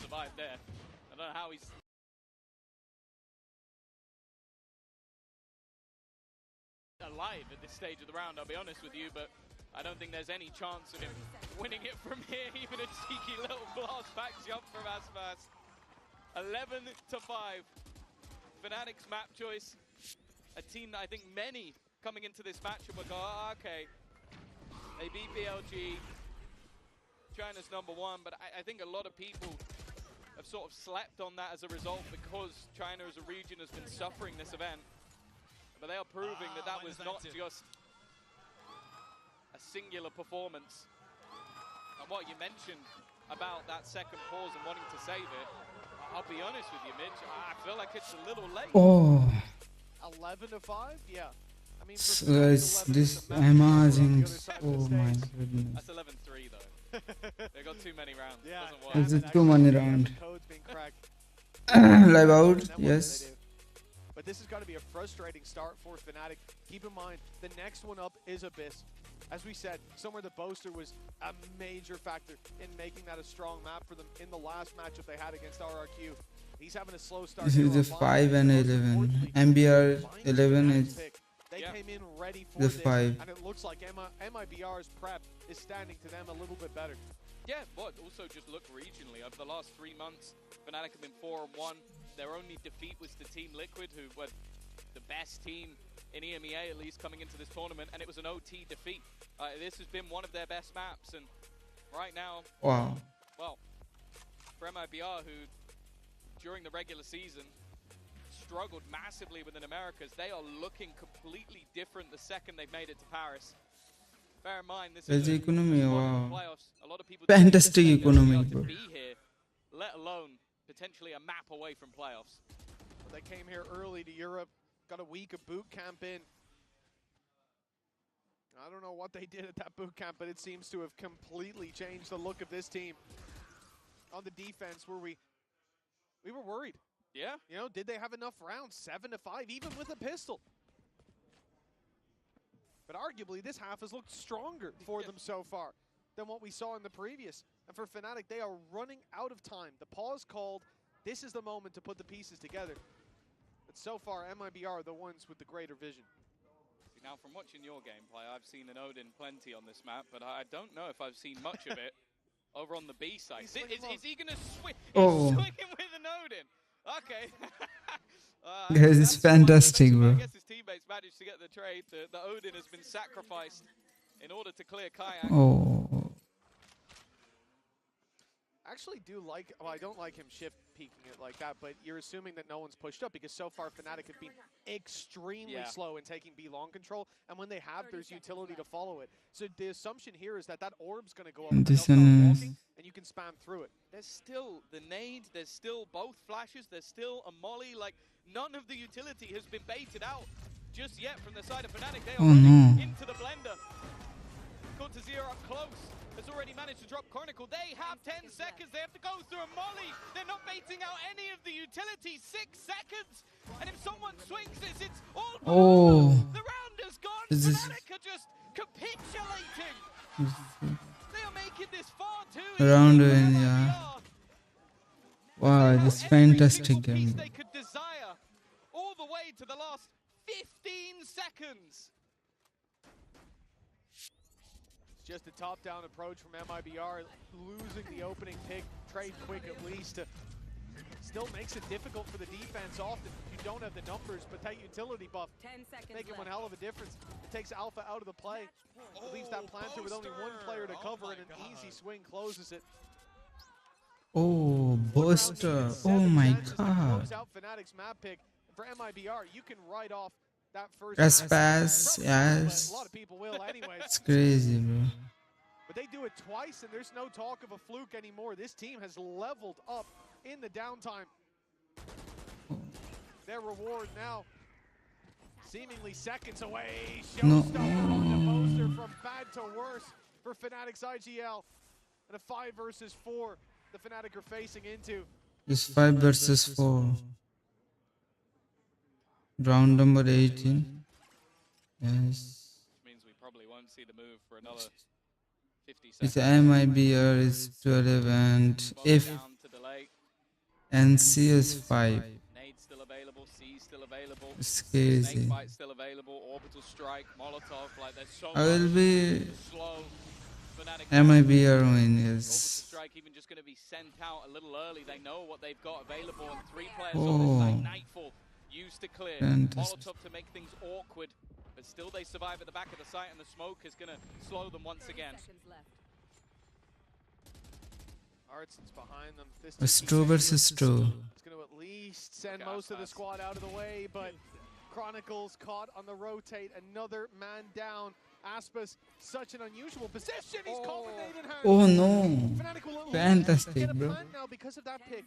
survived there. I don't know how he's... alive at this stage of the round, I'll be honest with you, but I don't think there's any chance of him winning it from here. Even a cheeky little blast back jump from Aspas. 11-5. Fnatic's map choice. A team that I think many coming into this matchup will go, oh, okay, they beat BLG. China's #1, but I think a lot of people have sort of slept on that as a result because China as a region has been suffering this event. But they are proving that that was not just a singular performance. And what you mentioned about that second pause and wanting to save it, I'll be honest with you, Mitch, I feel like it's a little late. Oh. 11-5? Yeah. I mean, So guys, this amazing. Oh my goodness. That's 11-3 though. They got too many rounds. Yeah. Doesn't work. Is it too many round? Code's been cracked. Live out, yes. But this has got to be a frustrating start for Fnatic. Keep in mind, the next one up is Abyss. As we said, somewhere the Boaster was a major factor in making that a strong map for them in the last matchup they had against RRQ. He's having a slow start. This is the 5 and 11. MBR 11 is they came in ready for the this, 5. and it looks like MIBR's prep is standing to them a little bit better. Yeah, but also just look regionally. Over the last 3 months, Fnatic have been 4-1. Their only defeat was to Team Liquid, who were the best team in EMEA, at least, coming into this tournament, and it was an OT defeat. This has been one of their best maps, and right now, Wow. well, for MIBR, who during the regular season struggled massively within Americas, they are looking completely different the second they've made it to Paris. Bear in mind, this is economy, a wow. playoffs. A lot of people Fantastic think they'll economy, be able bro. to be here, let alone potentially a map away from playoffs. They came here early to Europe, got a week of boot camp in. I don't know what they did at that boot camp, but it seems to have completely changed the look of this team. On the defense, we were worried. Yeah. You know, did they have enough rounds? 7-5, even with a pistol. But arguably, this half has looked stronger for them so far than what we saw in the previous. And for Fnatic, they are running out of time. The pause called. This is the moment to put the pieces together. But so far, MIBR are the ones with the greater vision. See, now, from watching your gameplay, I've seen an Odin plenty on this map, but I don't know if I've seen much of it over on the B side. Is he going to swing? Oh. He's swinging with an Odin. Okay. Guys, it's fantastic, bro. I guess his teammates managed to get the trade. The Odin has been sacrificed in order to clear Kayak. Oh. I actually do like, well, I don't like him shift peeking it like that, but you're assuming that no one's pushed up because so far Fnatic have been extremely slow in taking B long control, and when they have, there's utility to follow it. So the assumption here is that that orb's going to go up and you can spam through it. There's still the nade, there's still both flashes, there's still a molly, like none of the utility has been baited out just yet from the side of Fnatic. They are running into the blender. Cortazir up close. Has already managed to drop Chronicle. They have 10 seconds. They have to go through a molly. They're not baiting out any of the utility. 6 seconds. And if someone swings this, it's all over. The round has gone. Fnatic are just capitulating. They are making this far too easy. Round win, yeah. Wow, this fantastic game. They could desire all the way to the last 15 seconds. Just a top-down approach from MIBR, losing the opening pick, trade quick at least. Still makes it difficult for the defense often. You don't have the numbers, but that utility buff making one hell of a difference. It takes Alpha out of the play. It leaves that planter with only one player to cover, and an easy swing closes it. Oh, Buster. Oh my god. Close out Fnatic's map pick. For MIBR, you can write off that first Trespass, yes. A lot of people will anyways. It's crazy, bro. But they do it twice, and there's no talk of a fluke anymore. This team has leveled up in the downtime. Their reward now, seemingly seconds away. Showstopper on the Boaster, from bad to worse for Fnatic's IGL. And a 5 versus 4 the Fnatic are facing into. It's 5 versus 4. Round number 18. Yes. Which means we probably won't see the move for another 50 seconds. It's MIBR is 12, and if NCS5. Nade's still available, C's still available, It's Snake crazy. Bite's still available, Orbital Strike, Molotov, like there's so I will much be to slow Fnatic down. MIBR win, Orbital yes. Strike even just going to be sent out a little early. They know what they've got available, and 3 players on this Oh. side. Nightfall used to clear. Fantastic. Molotov to make things awkward, but still they survive at the back of the site, and the smoke is going to slow them once again. Artson's behind them. This Stro versus Stro. It's going to at least send most of the squad out of the way, but Chronicles caught on the rotate. Another man down. Aspas, such an unusual position. He's caught with Nade in hand. Oh no. Fnatic will at least Fantastic, get a bro. plan now because of that pick.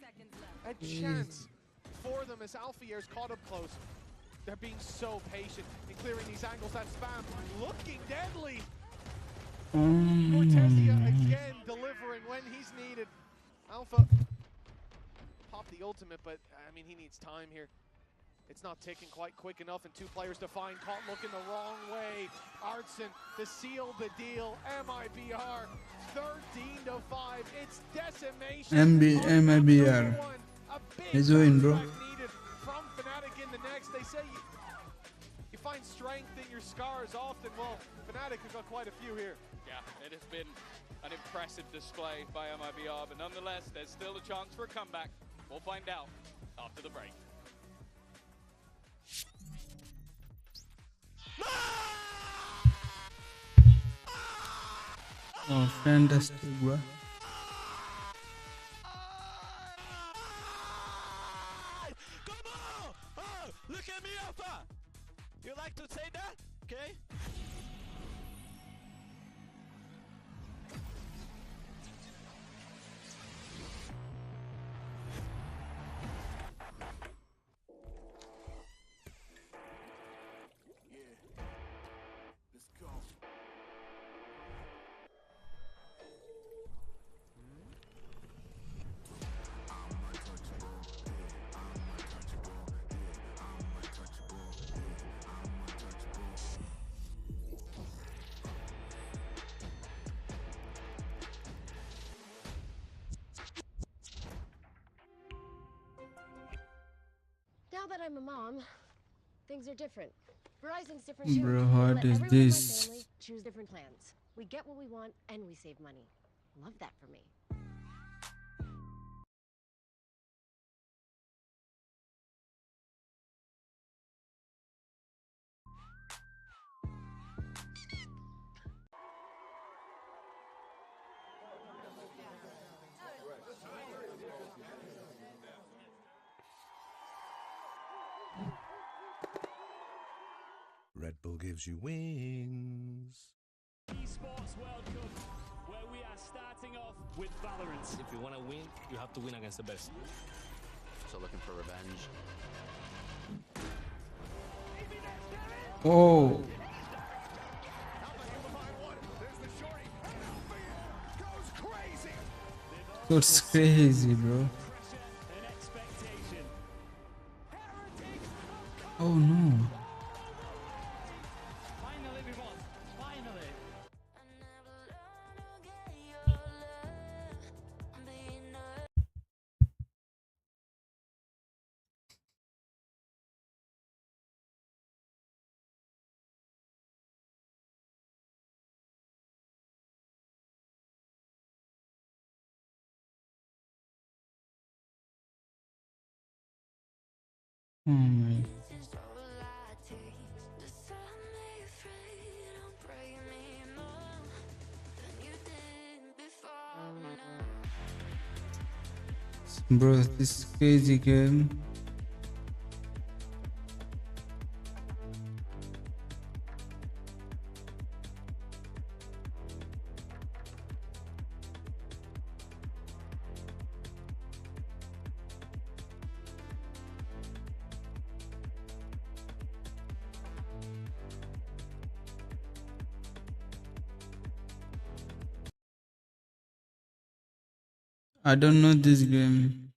A chance for them as Alfier's caught up close. They're being so patient in clearing these angles. That spam looking deadly. Cortesia again delivering when he's needed. Alpha popped the ultimate, but I mean he needs time here. It's not ticking quite quick enough, and 2 players to find. Caught looking the wrong way. Artson to seal the deal. MIBR 13-5. It's decimation. MIBR. He's win, bro. Needed from Fnatic in the next. They say you find strength in your scars often. Well, Fnatic have got quite a few here. Yeah, it has been an impressive display by MIBR, but nonetheless, there's still a chance for a comeback. We'll find out after the break. Oh, fantastic, bro. Come on! Oh, look at me, Alpha! You like to say that? Okay? Now that I'm a mom, things are different. Verizon's different too. Bro, We what let is everyone in my this? family choose different plans. We get what we want and we save money. Love that for me. Red Bull gives you wings. Esports World Cup, where we are starting off with VALORANT. If you want to win, you have to win against the best. So looking for revenge. Oh. That's crazy, bro. Pressure and expectation. Oh no. Finally, everyone. Finally. Oh my. Bro, this is crazy game. I don't know this game.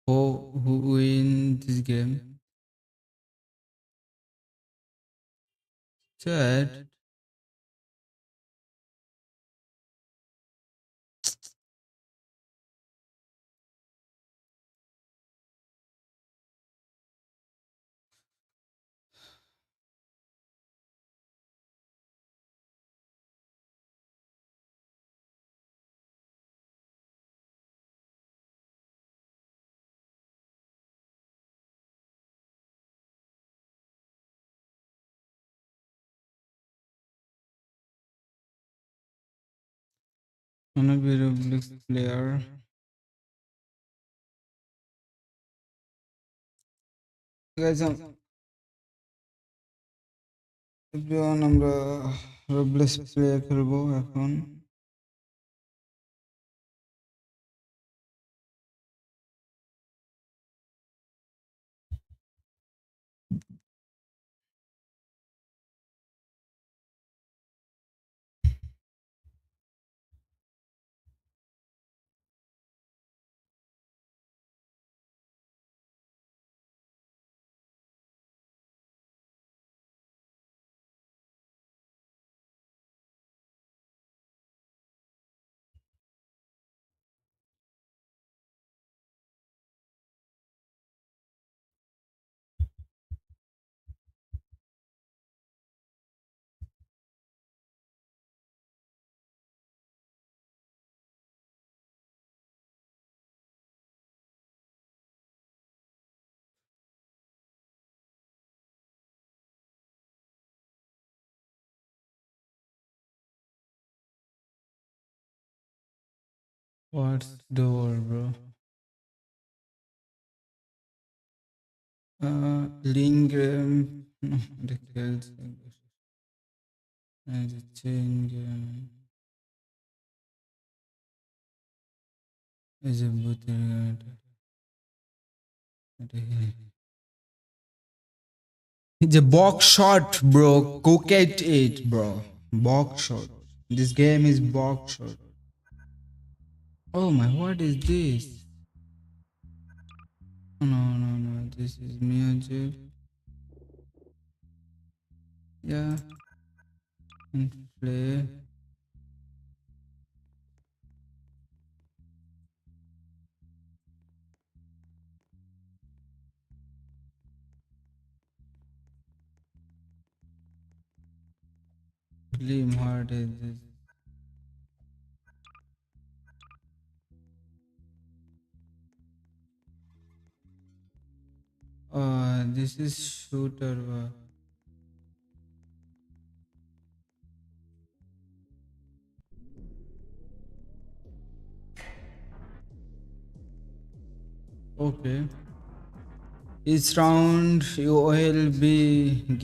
Who win this game? Chat. Wanna be a Roblox player? Guys, everyone, আমরা Roblox player খেলবো এখন। What's door, bro? Link no, the kills and the change is a booter. It's a box shot, bro. Go get it, bro. Box shot. This game is box shot. Oh my, what is this? No. This is music. Yeah. And play. Gleam, what is this? This is shooter. Okay. Each round you will be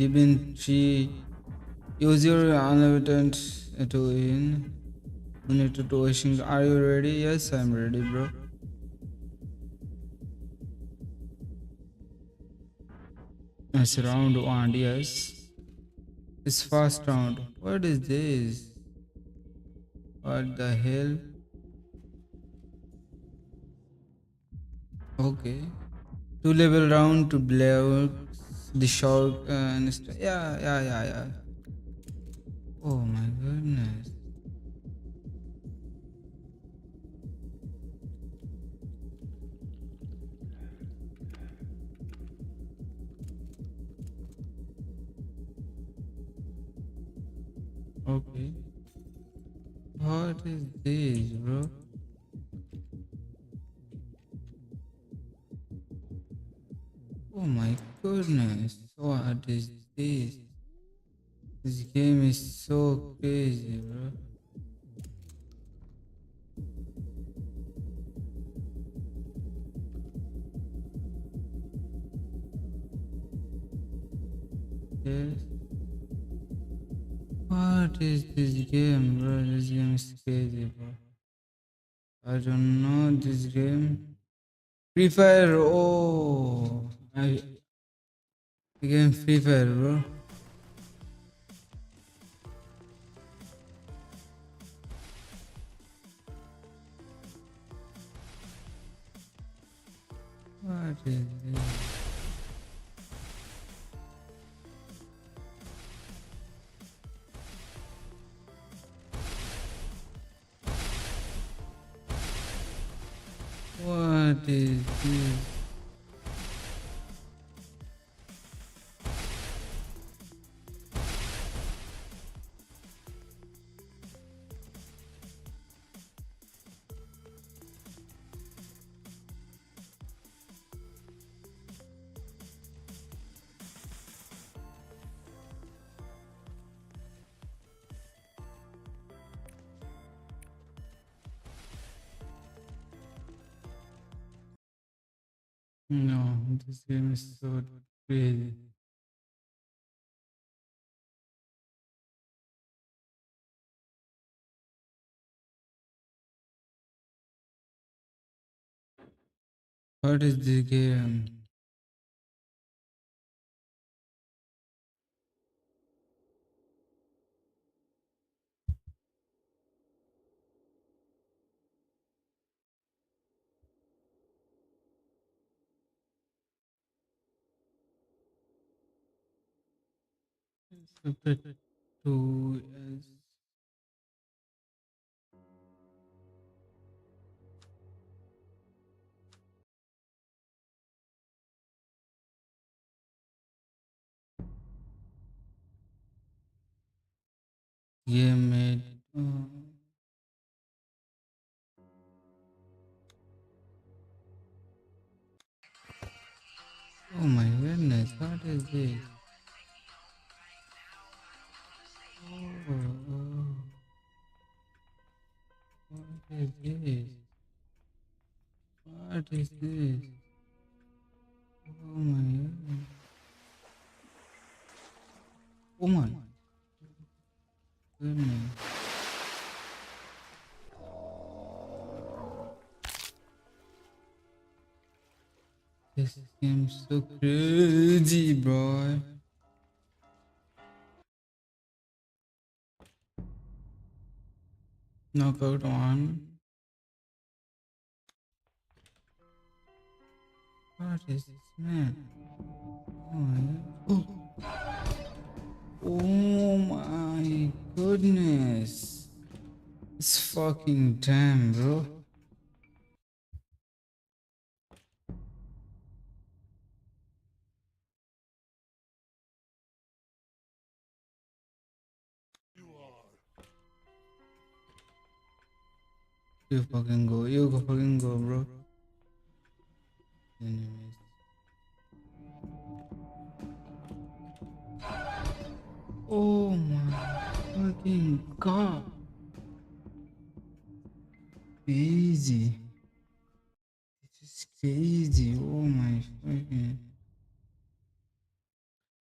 given 3. Use your unlimited to win. You need to wishing. Are you ready? Yes, I'm ready, bro. It's round 1, yes. It's first round. What is this? What the hell? Okay. 2-level round to block the shark and yeah. Oh my goodness. Okay. What is this, bro? Oh my goodness. What is this? This game is so crazy, bro. Yes. What is this game, bro? This game is crazy, bro. I don't know this game. Free Fire. Oh, I game Free Fire, bro. What is this? What is this? No, this game is so crazy. What is this game? Super 2S. Game made. Oh my goodness, what is this? Oh, what is this? What is this? Oh my god. Oh my goodness. This game's so crazy, bro. Knockout one. What is this, man? Oh my god. Oh my goodness. It's fucking damn, bro. You fucking go. You go fucking go, bro. Anyways. Oh my fucking god. Crazy. This is crazy. Oh my fucking.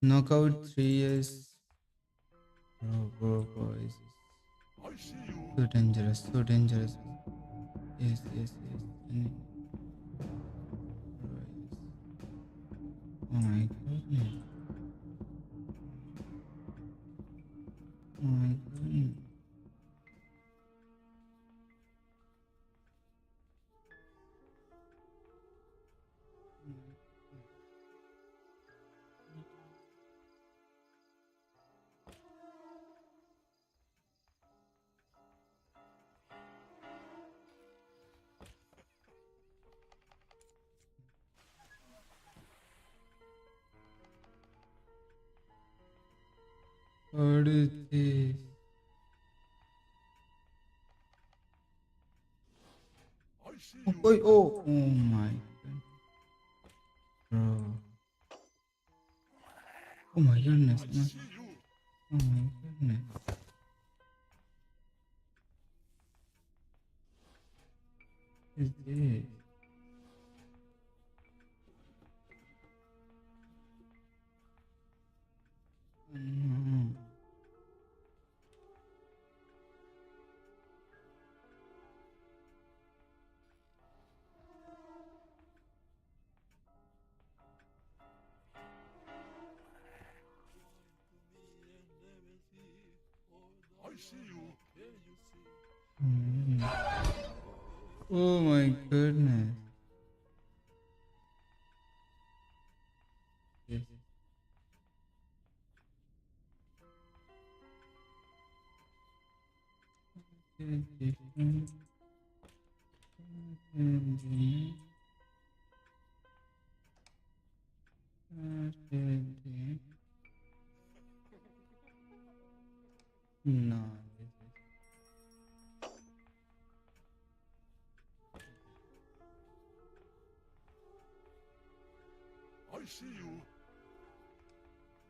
Knockout 3 years. Bro. This is so dangerous. So dangerous. Yes. Oh my goodness. Oh my goodness. What is this? Oh my god. Bro. Oh my goodness. Oh my goodness. What is this? No. Oh my goodness. Yes. No.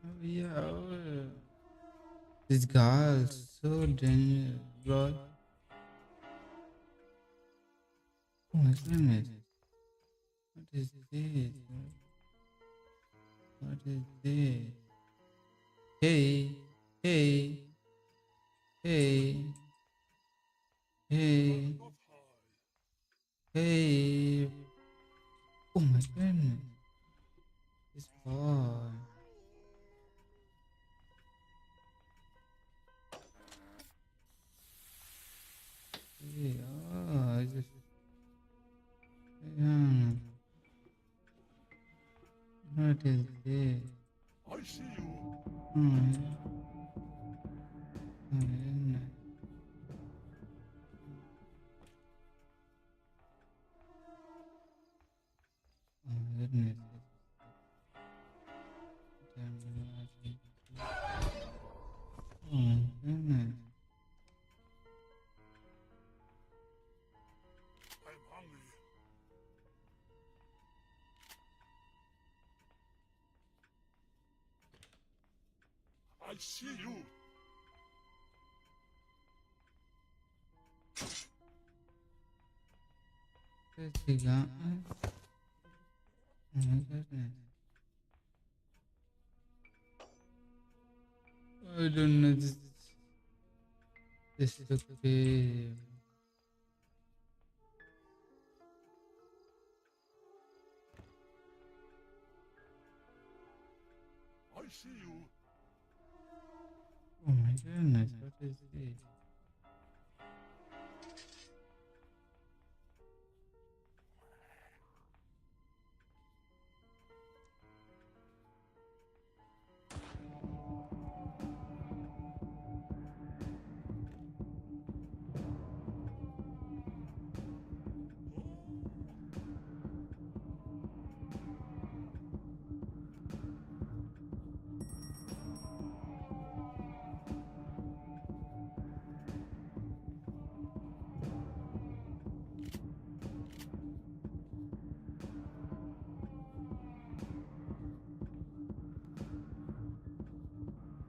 Oh yeah. This guy is so dangerous, bro. Oh my goodness. What is this? What is this? Hey, hey, hey, hey, hey. Oh my goodness. This boy. Hey, oh, I just. Yeah. What is this? I see you. Oh, yeah. Oh, goodness. Oh, goodness. Oh, my goodness. I'm hungry. I see you. Where's he gone? Oh, my goodness. I don't know. This is okay. I see you. Oh my goodness, what is this?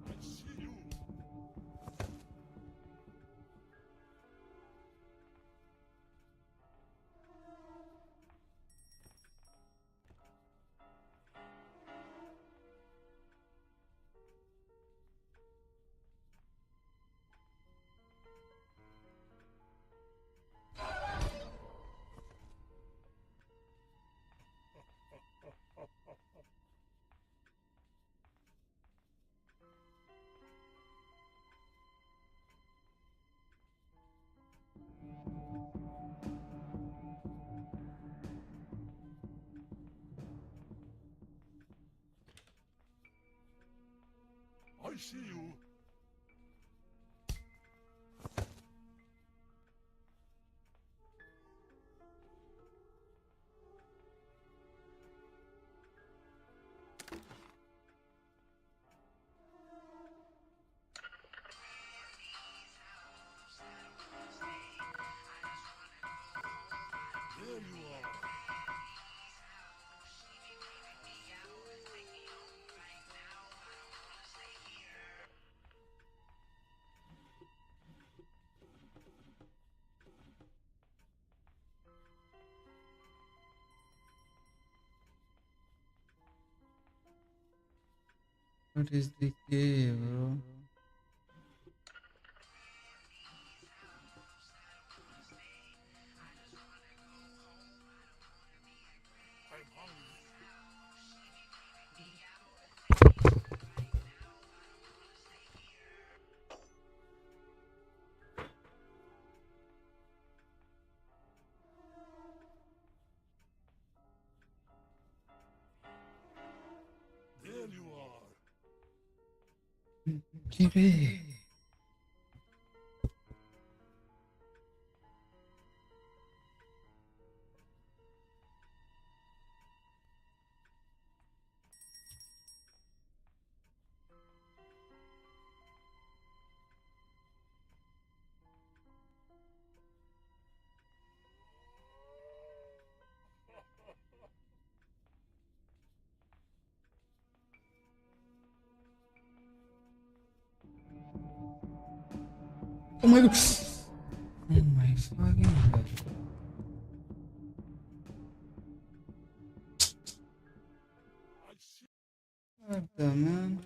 I see you. I see you. There you are. What is the cave, bro? I'm hungry. There you are. Give Oh my god! Oh my fucking god! What the man?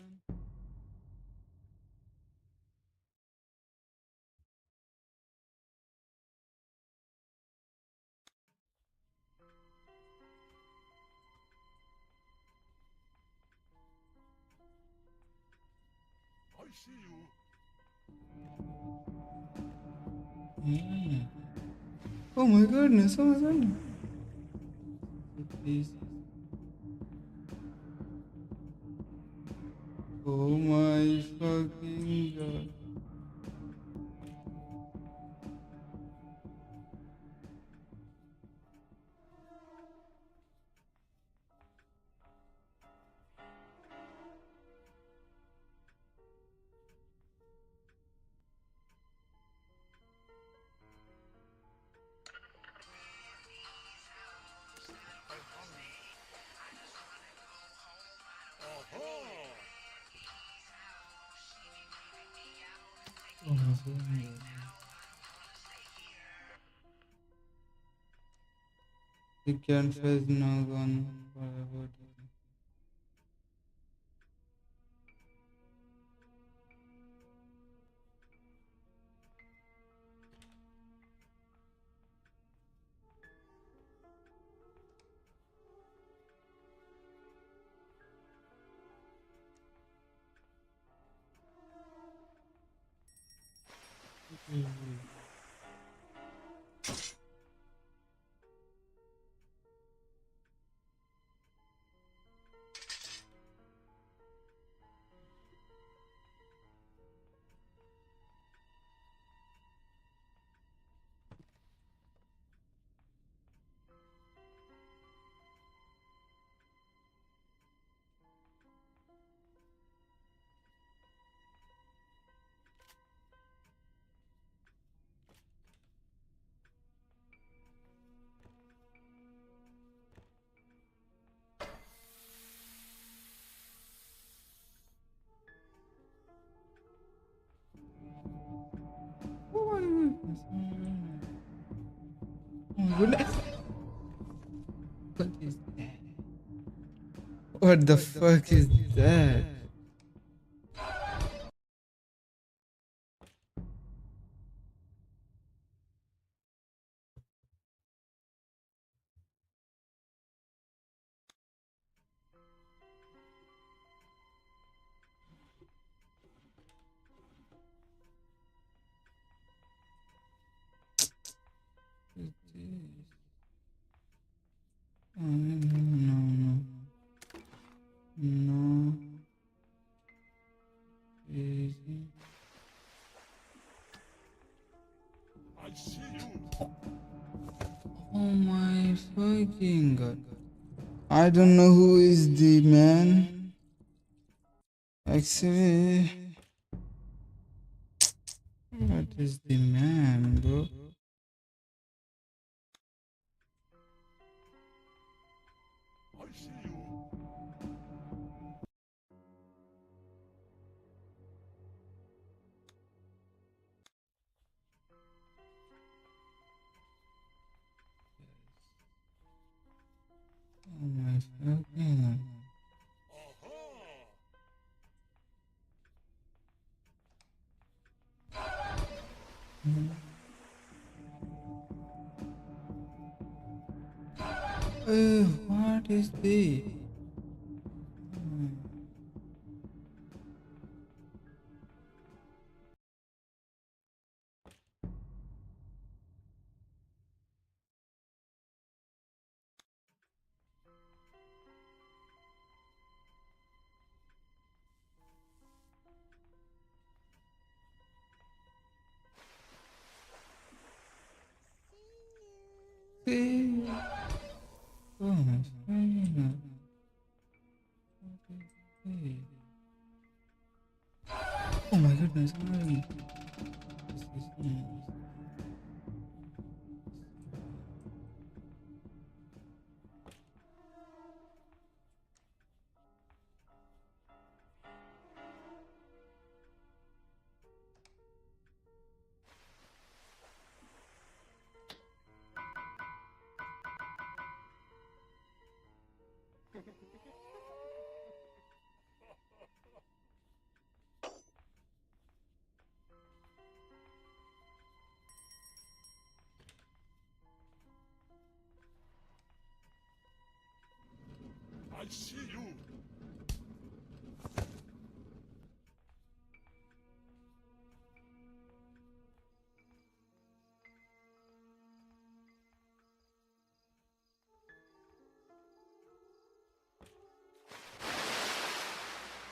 I see you. Hmm. Oh my goodness, oh my goodness. Please. Oh my fucking god. I'm hungry. Aha! Oh my goodness. The campfire is now gone forever. Oh my goodness. What is that? What the fuck is that? What is this? No. No. Easy. I see you. Oh my fucking god. I don't know who is the man. Actually, what is the man, bro? I see you. Oh my fucking god. Aha! What is this? See? Oh my fucking god. What is this? Oh my goodness, this is I see you.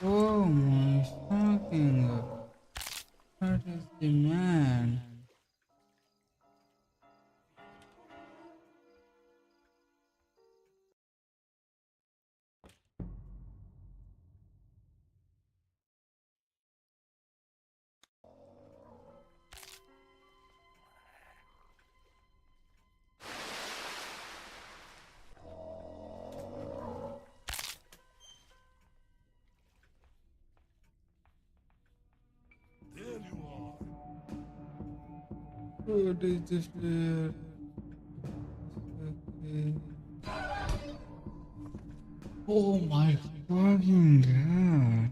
Oh my fucking god. What is the man? There you are. What is this player? Okay. Oh my fucking god.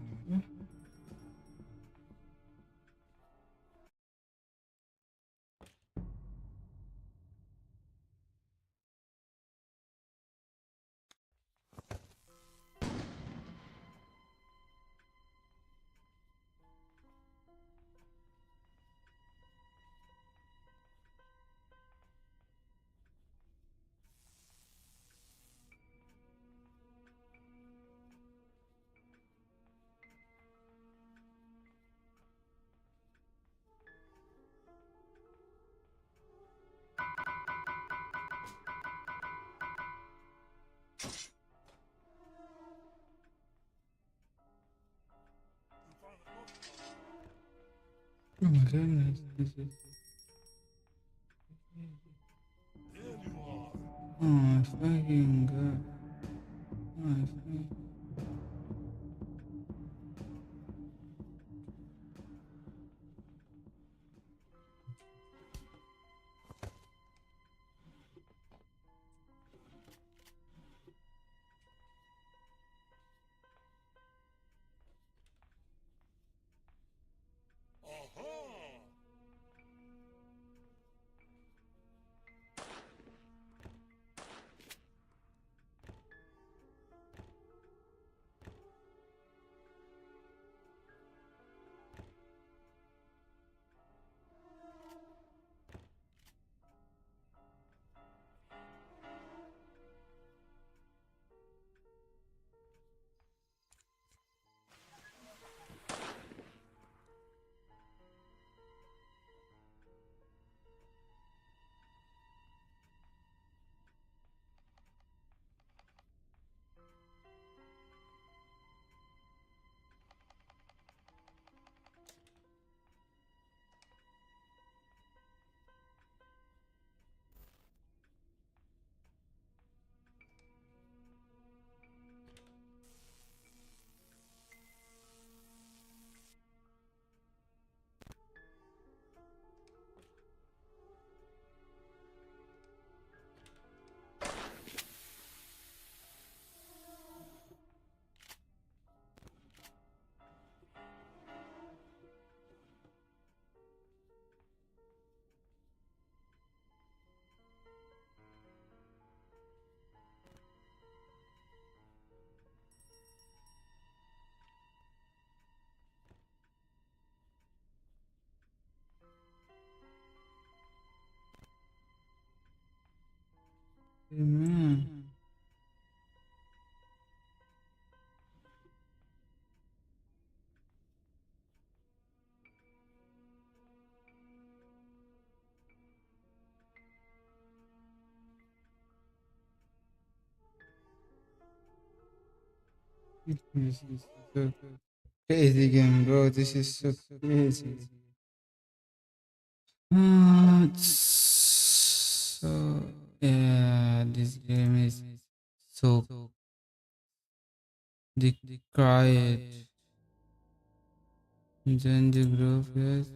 Oh my goodness. This is... There you are. Oh my fucking god. Oh my fucking... Aha! Man. This is so crazy game, bro. This is so crazy. So yeah, this game is so the quiet. Join the group, yes.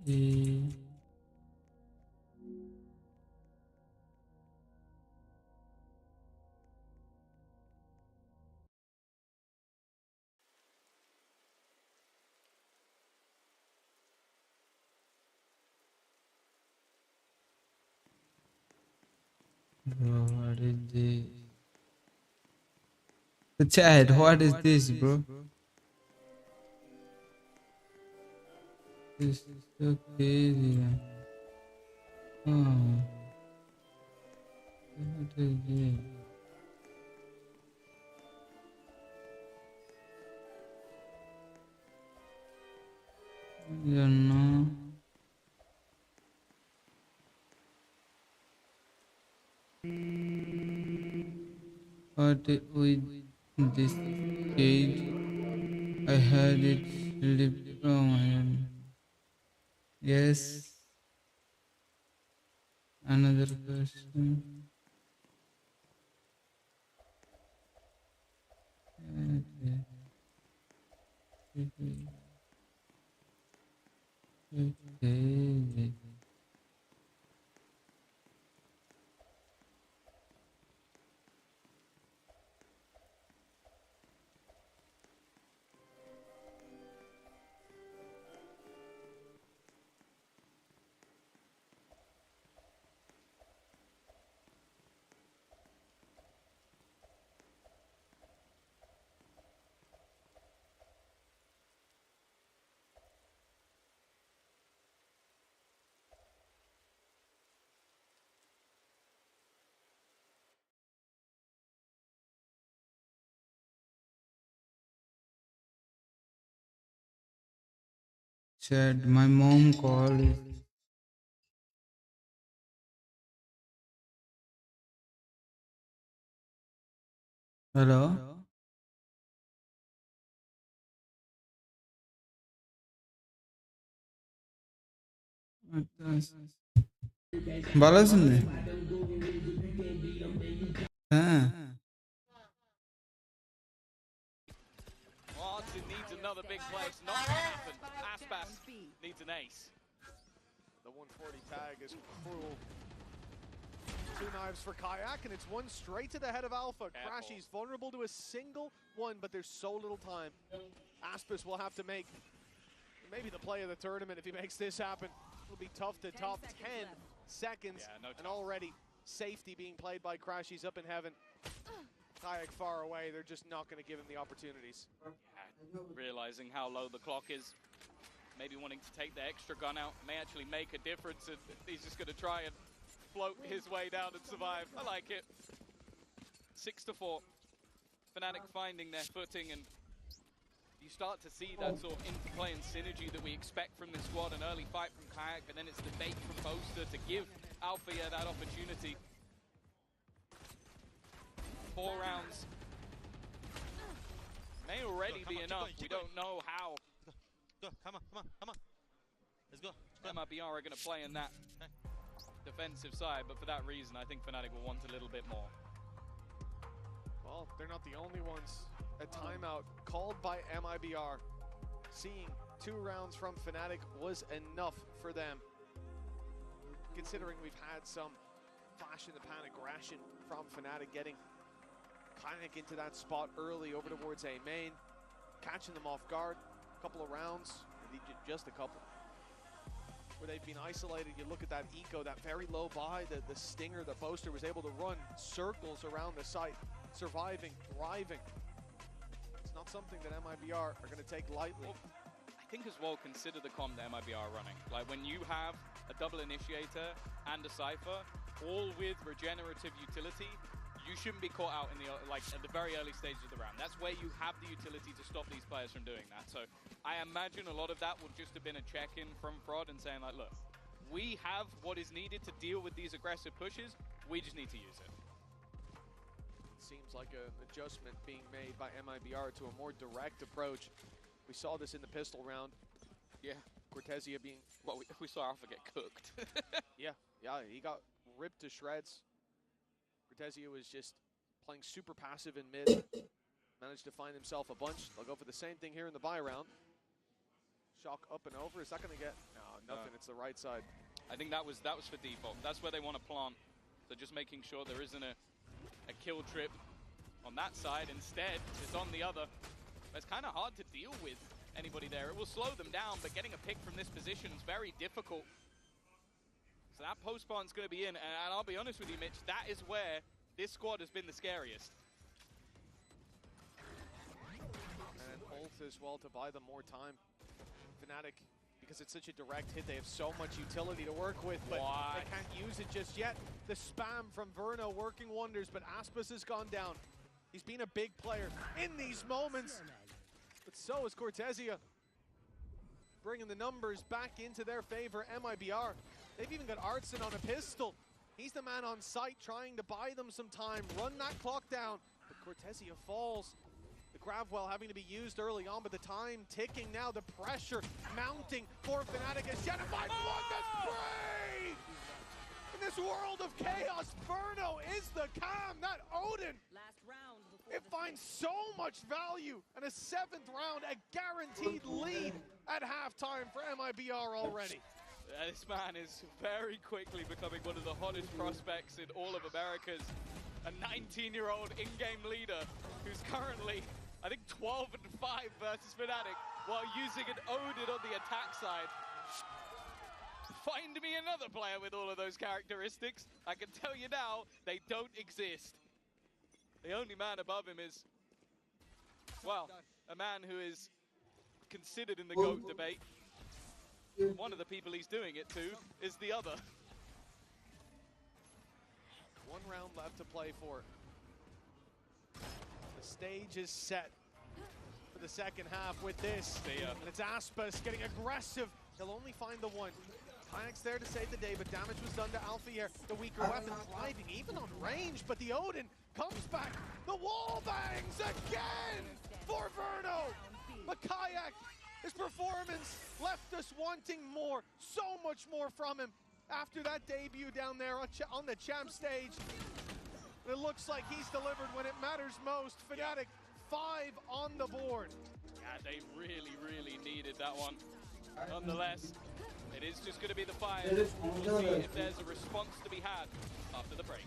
The Bro, what is this? The chat, what is this, bro? This is so crazy, man. Oh. What is this? I don't know. What with this cage? I had it slipped from my hand. Yes. Another question. Okay. Said my mom called. Hello? Balasın ne? Ha. Martin needs another big play. It's not going to happen. Aspas needs an ace. The 140 tag is cruel. 2 knives for Kayak, and it's one straight to the head of Alpha. Crashy's vulnerable to a single one, but there's so little time. Aspas will have to make maybe the play of the tournament if he makes this happen. It'll be tough to top 10 seconds, and already safety being played by Crashy's up in heaven. Kayak far away, they're just not going to give him the opportunities. Yeah, realizing how low the clock is, maybe wanting to take the extra gun out may actually make a difference, and he's just going to try and float his way down and survive. I like it. 6-4. Fnatic finding their footing, and you start to see that sort of interplay and synergy that we expect from this squad. An early fight from Kayak, but then it's the bait from Boaster to give Alpha that opportunity. 4 rounds may already be enough. We don't know how. Go, come on. Let's go. MIBR are going to play in that defensive side, but for that reason, I think Fnatic will want a little bit more. Well, they're not the only ones. A timeout called by MIBR. Seeing 2 rounds from Fnatic was enough for them. Considering we've had some flash in the pan aggression from Fnatic, getting Kayak into that spot early over towards A main, catching them off guard. A couple of rounds, just a couple, where they've been isolated. You look at that eco, that very low buy, the stinger that Boaster was able to run circles around the site, surviving, thriving. It's not something that MIBR are going to take lightly. Well, I think as well, consider the comp that MIBR are running. Like when you have a double initiator and a Cypher, all with regenerative utility, you shouldn't be caught out in the at the very early stages of the round. That's where you have the utility to stop these players from doing that. So I imagine a lot of that would just have been a check-in from Fraud and saying like, look, we have what is needed to deal with these aggressive pushes. We just need to use it. Seems like an adjustment being made by MIBR to a more direct approach. We saw this in the pistol round. Yeah. Cortesia being... Well, we saw Alpha get cooked. yeah, he got ripped to shreds. Cortesia was just playing super passive in mid. Managed to find himself a bunch. They'll go for the same thing here in the buy round. Shock up and over. Is that going to get... No, nothing. It's the right side. I think that was for default. That's where they want to plant. So just making sure there isn't a kill trip on that side. Instead, it's on the other. It's kind of hard to deal with anybody there. It will slow them down, but getting a pick from this position is very difficult. So that post spawn's going to be in, and I'll be honest with you, Mitch, that is where this squad has been the scariest. And ult as well to buy them more time. Fnatic, because it's such a direct hit, they have so much utility to work with, but they can't use it just yet. The spam from Verno working wonders, but Aspas has gone down. He's been a big player in these moments, but so is Cortezia. Bringing the numbers back into their favor. MIBR, they've even got Artson on a pistol. He's the man on site trying to buy them some time, run that clock down, but Cortezia falls. The Gravwell having to be used early on, but the time ticking now, the pressure mounting for Fnatic as Genocide won the spray! In this world of chaos, Verno is the cam, that Odin! It finds so much value, and a 7th round, a guaranteed lead at halftime for MIBR already. This man is very quickly becoming one of the hottest prospects in all of Americas. A 19-year-old in-game leader who's currently, I think, 12-5 versus Fnatic while using an Odin on the attack side. Find me another player with all of those characteristics. I can tell you now, they don't exist. The only man above him is, well, a man who is considered in the GOAT debate. One of the people he's doing it to is the other. 1 round left to play for. The stage is set for the second half with this. And it's Aspas getting aggressive. He'll only find the one. Kayak's there to save the day, but damage was done to Alfier. The weaker weapon thriving even on range, but the Odin comes back. The wall bangs again for Verno. But Kayak, his performance left us wanting more, so much more from him after that debut down there on the champ stage. It looks like he's delivered when it matters most. Fnatic 5 on the board. Yeah, they really, really needed that one. Nonetheless, it is just going to be the fire. We'll see if there's a response to be had after the break.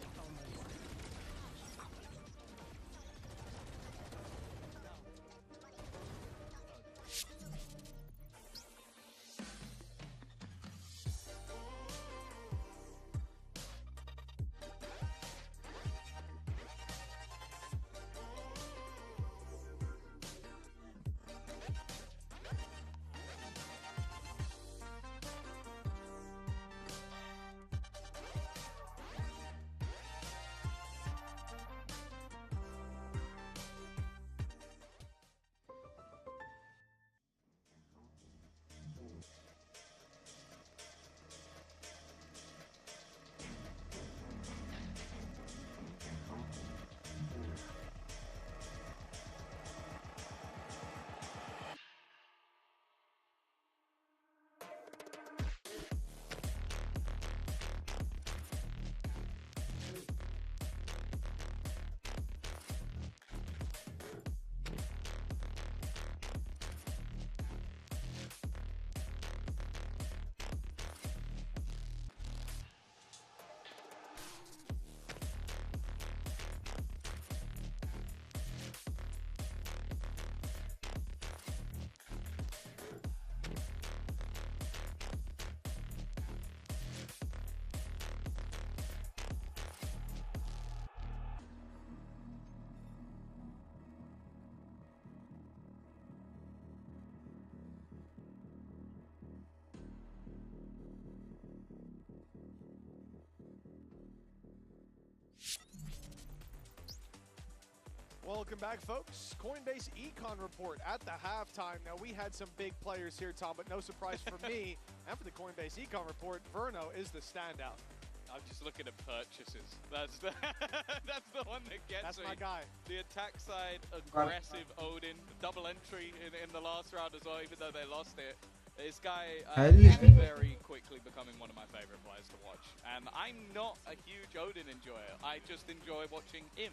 Welcome back, folks. Coinbase Econ Report at the halftime. Now, we had some big players here, Tom, but no surprise for me. And for the Coinbase Econ Report, Verno is the standout. I'm just looking at purchases. That's the that's the one that gets me. That's my guy. The attack side, aggressive Odin, the double entry in the last round as well, even though they lost it. This guy is very quickly becoming one of my favorite players to watch. And I'm not a huge Odin enjoyer. I just enjoy watching him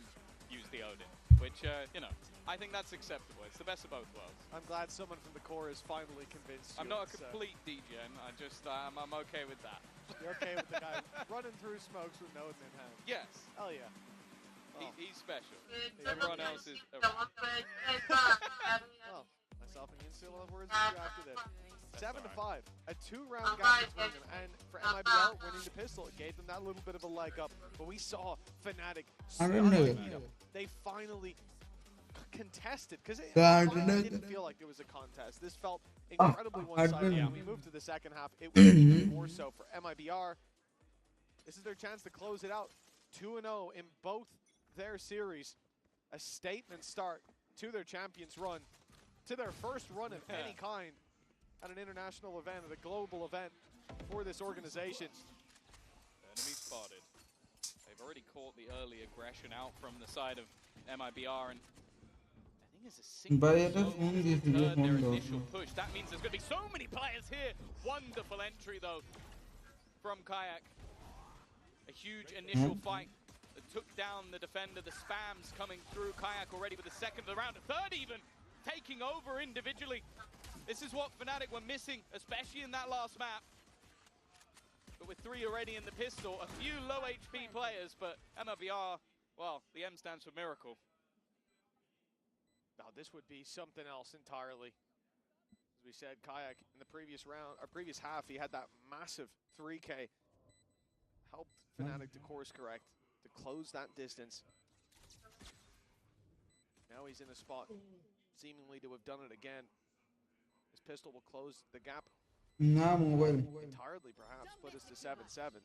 use the Odin, which, you know, I think that's acceptable. It's the best of both worlds. I'm glad someone from the core is finally convinced you. I'm not a complete degen. I just, I'm okay with that. You're okay with the guy running through smokes with an Odin in hand? Yes. Hell yeah. He's special. Everyone else is... Well, I myself, and you still have words with you after this. 7-5, a 2-round gap between them, and for MIBR winning the pistol, it gave them that little bit of a leg up. But we saw Fnatic beat them. They finally contested, because it finally didn't feel like it was a contest. This felt incredibly one-sided. When we moved to the second half, it was even more so for MIBR. This is their chance to close it out. 2-0 in both their series. A statement start to their champions run, to their first run of any kind at an international event, at a global event for this organization. Enemy spotted. They've already caught the early aggression out from the side of MIBR, and I think it's a single smoke their initial push. That means there's going to be so many players here. Wonderful entry, though, from Kayak. A huge initial fight that took down the defender. The spams coming through. Kayak already with the second of the round, a third even, taking over individually. This is what Fnatic were missing, especially in that last map. But with 3 already in the pistol, a few low HP players, but MIBR, well, the M stands for miracle. Now this would be something else entirely. As we said, Kayak in the previous round, or previous half, he had that massive 3K. Helped Fnatic to course correct, to close that distance. Now he's in a spot seemingly to have done it again. His pistol will close the gap entirely, perhaps, put us to 7-7.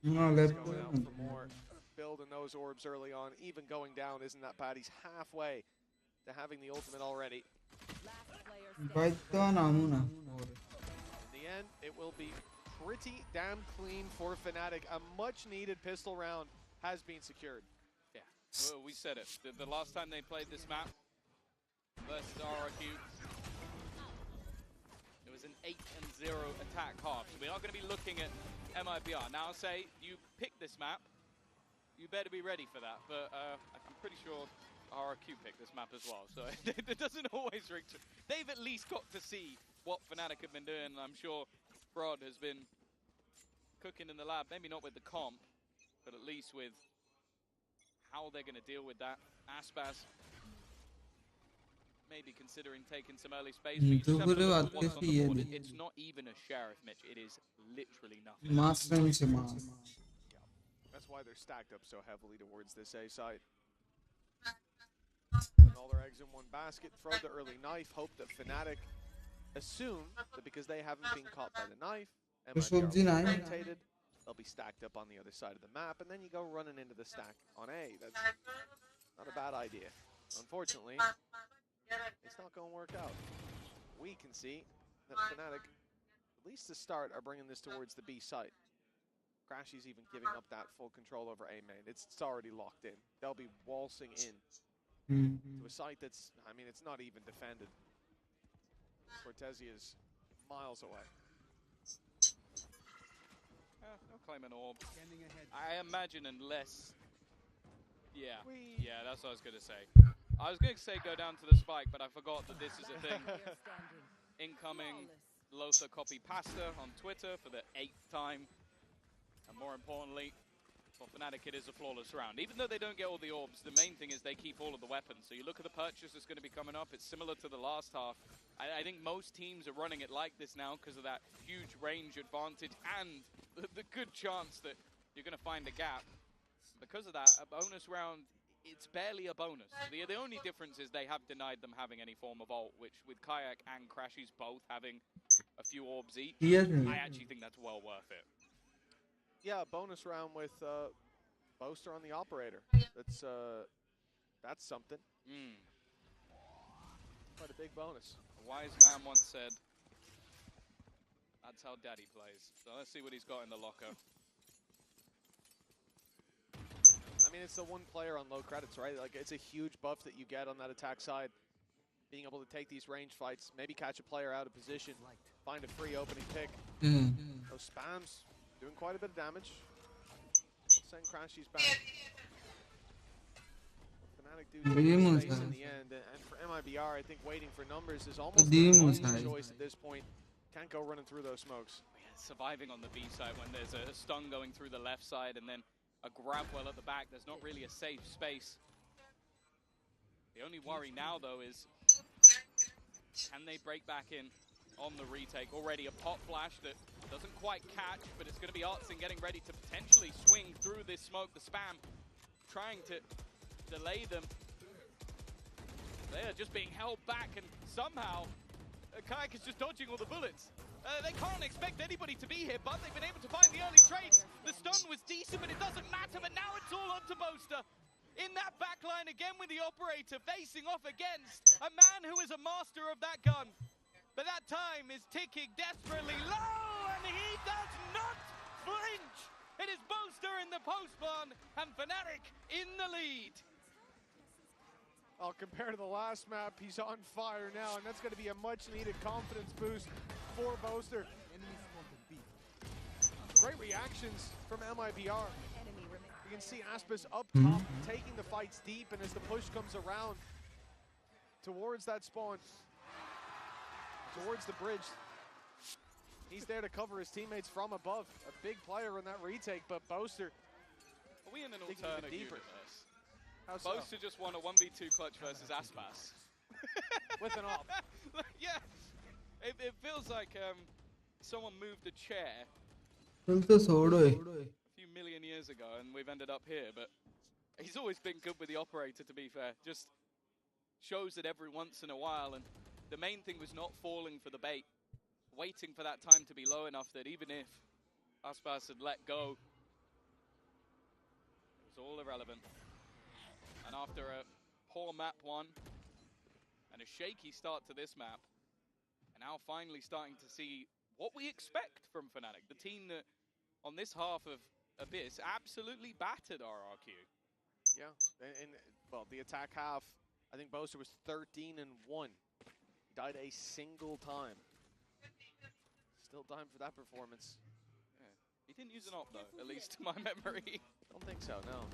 Going out for more, building those orbs early on, even going down isn't that bad. He's halfway to having the ultimate already. In the end, it will be pretty damn clean for Fnatic. A much-needed pistol round has been secured. Yeah, well, we said it. The last time they played this map versus RRQ, it was an 8-0 attack half. So we are going to be looking at MIBR. Now, I'll say, you pick this map, you better be ready for that. But I'm pretty sure RRQ picked this map as well, so it doesn't always ring true. They've at least got to see what Fnatic have been doing, and I'm sure Brod has been cooking in the lab, maybe not with the comp, but at least with how they're going to deal with that. Aspas maybe considering taking some early space, but you just have to look at what's on the board. It's not even a sheriff, Mitch. It is literally nothing. That's why they're stacked up so heavily towards this A side. Putting all their eggs in one basket, throw the early knife, hope that Fnatic assume that because they haven't been caught by the knife, MIBR rotated, they'll be stacked up on the other side of the map, and then you go running into the stack on A. That's not a bad idea. Unfortunately, it's not going to work out. We can see that Fnatic, at least to start, are bringing this towards the B site. Crashy's even giving up that full control over A main. It's already locked in. They'll be waltzing in to a site that's, I mean, it's not even defended. Cortezia is miles away. No claim an orb. I imagine unless... Yeah, that's what I was going to say. I was going to say go down to the spike, but I forgot that this is a thing. Incoming Lothar copy pasta on Twitter for the 8th time. And more importantly, for Fnatic, it is a flawless round. Even though they don't get all the orbs, the main thing is they keep all of the weapons. So you look at the purchase that's going to be coming up, it's similar to the last half. I think most teams are running it like this now because of that huge range advantage and the good chance that you're going to find a gap. Because of that, a bonus round, it's barely a bonus. The only difference is they have denied them having any form of ult, which with Kayak and Crashies both having a few orbs each, I actually think that's well worth it. Yeah, a bonus round with Boaster on the operator. That's something. Quite a big bonus. A wise man once said, that's how daddy plays. So let's see what he's got in the locker. I mean, it's the one player on low credits, right? Like, it's a huge buff that you get on that attack side. Being able to take these range fights, maybe catch a player out of position, find a free opening pick. Those spams doing quite a bit of damage. Send Crashies back. Fnatic do take space in the end, and for MIBR, I think waiting for numbers is almost the only choice at this point. Can't go running through those smokes. Yeah, surviving on the B side when there's a stun going through the left side and then a grab well at the back. There's not really a safe space. The only worry now, though, is can they break back in on the retake? Already a pot flash that doesn't quite catch, but it's going to be Artsin getting ready to potentially swing through this smoke. The spam trying to delay them. They are just being held back, and somehow Kayak is just dodging all the bullets. They can't expect anybody to be here, but they've been able to find the early trades. The stun was decent, but it doesn't matter. But now it's all onto Boaster. In that backline again with the operator, facing off against a man who is a master of that gun. But that time is ticking desperately low, and he does not flinch. It is Boaster in the post-spawn, and Fnatic in the lead. Well, compared to the last map, he's on fire now, and that's going to be a much-needed confidence boost for Boaster. Great reactions from MIBR. You can see Aspis up top, taking the fights deep, and as the push comes around towards that spawn, towards the bridge, he's there to cover his teammates from above. A big player in that retake, but Boaster Are we in an digging alternate even deeper. universe? How so? Boaster just won a 1v2 clutch versus Aspas. With an op. Yeah, it feels like someone moved a chair चल तो छोड़ो a few million years ago and we've ended up here, but he's always been good with the operator, to be fair. Just shows it every once in a while, and the main thing was not falling for the bait, waiting for that time to be low enough that even if Aspas had let go, it was all irrelevant. And after a poor map one and a shaky start to this map, and now finally starting to see what we expect from Fnatic, the team that on this half of Abyss absolutely battered RRQ. Yeah, and well, the attack half, I think Boaster was 13-1. Died a single time. Still time for that performance. Yeah. He didn't use an op though, at least to my memory. Don't think so, no.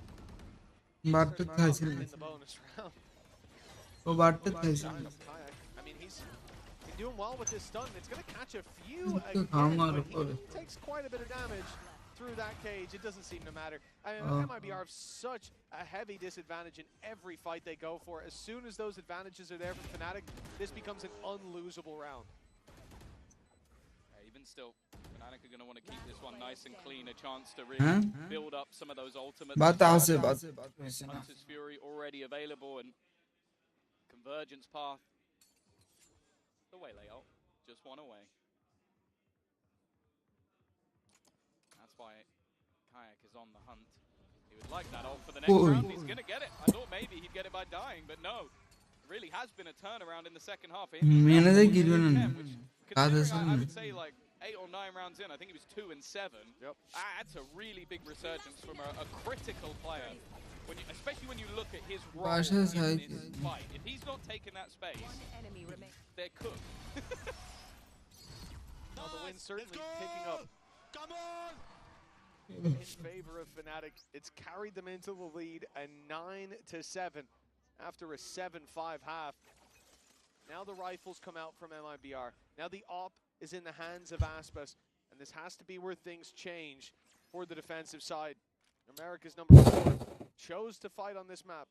बात था In the bonus round. वो बात था Kayak. I mean, he's doing well with this stun. It's going to catch a few again, खाऊंगा but he takes quite a bit of damage through that cage. It doesn't seem to matter. I mean, MIBR have such a heavy disadvantage in every fight they go for. As soon as those advantages are there for Fnatic, this becomes an unlosable round. Even still, Fnatic are going to want to keep this one nice and clean, a chance to really build up some of those ultimates. बात से Hunter's Fury already available, and Convergence path. The way layout, just one away. That's why Kayak is on the hunt. He would like that ult for the next round. He's going to get it. I thought maybe he'd get it by dying, but no. Really has been a turnaround in the second half. For him. Which, considering I would say like 8 or 9 rounds in, I think he was 2 and 7. Yep. That's a really big resurgence from a critical player. When you, especially when you look at his role in this fight. If he's not taking that space, they're cooked. Well, the win certainly picking up Come on! in favor of Fnatic. It's carried them into the lead, a 9-7 after a 7-5 half. Now the rifles come out from MIBR. Now the op is in the hands of Aspas, and this has to be where things change for the defensive side. America's number 4 chose to fight on this map.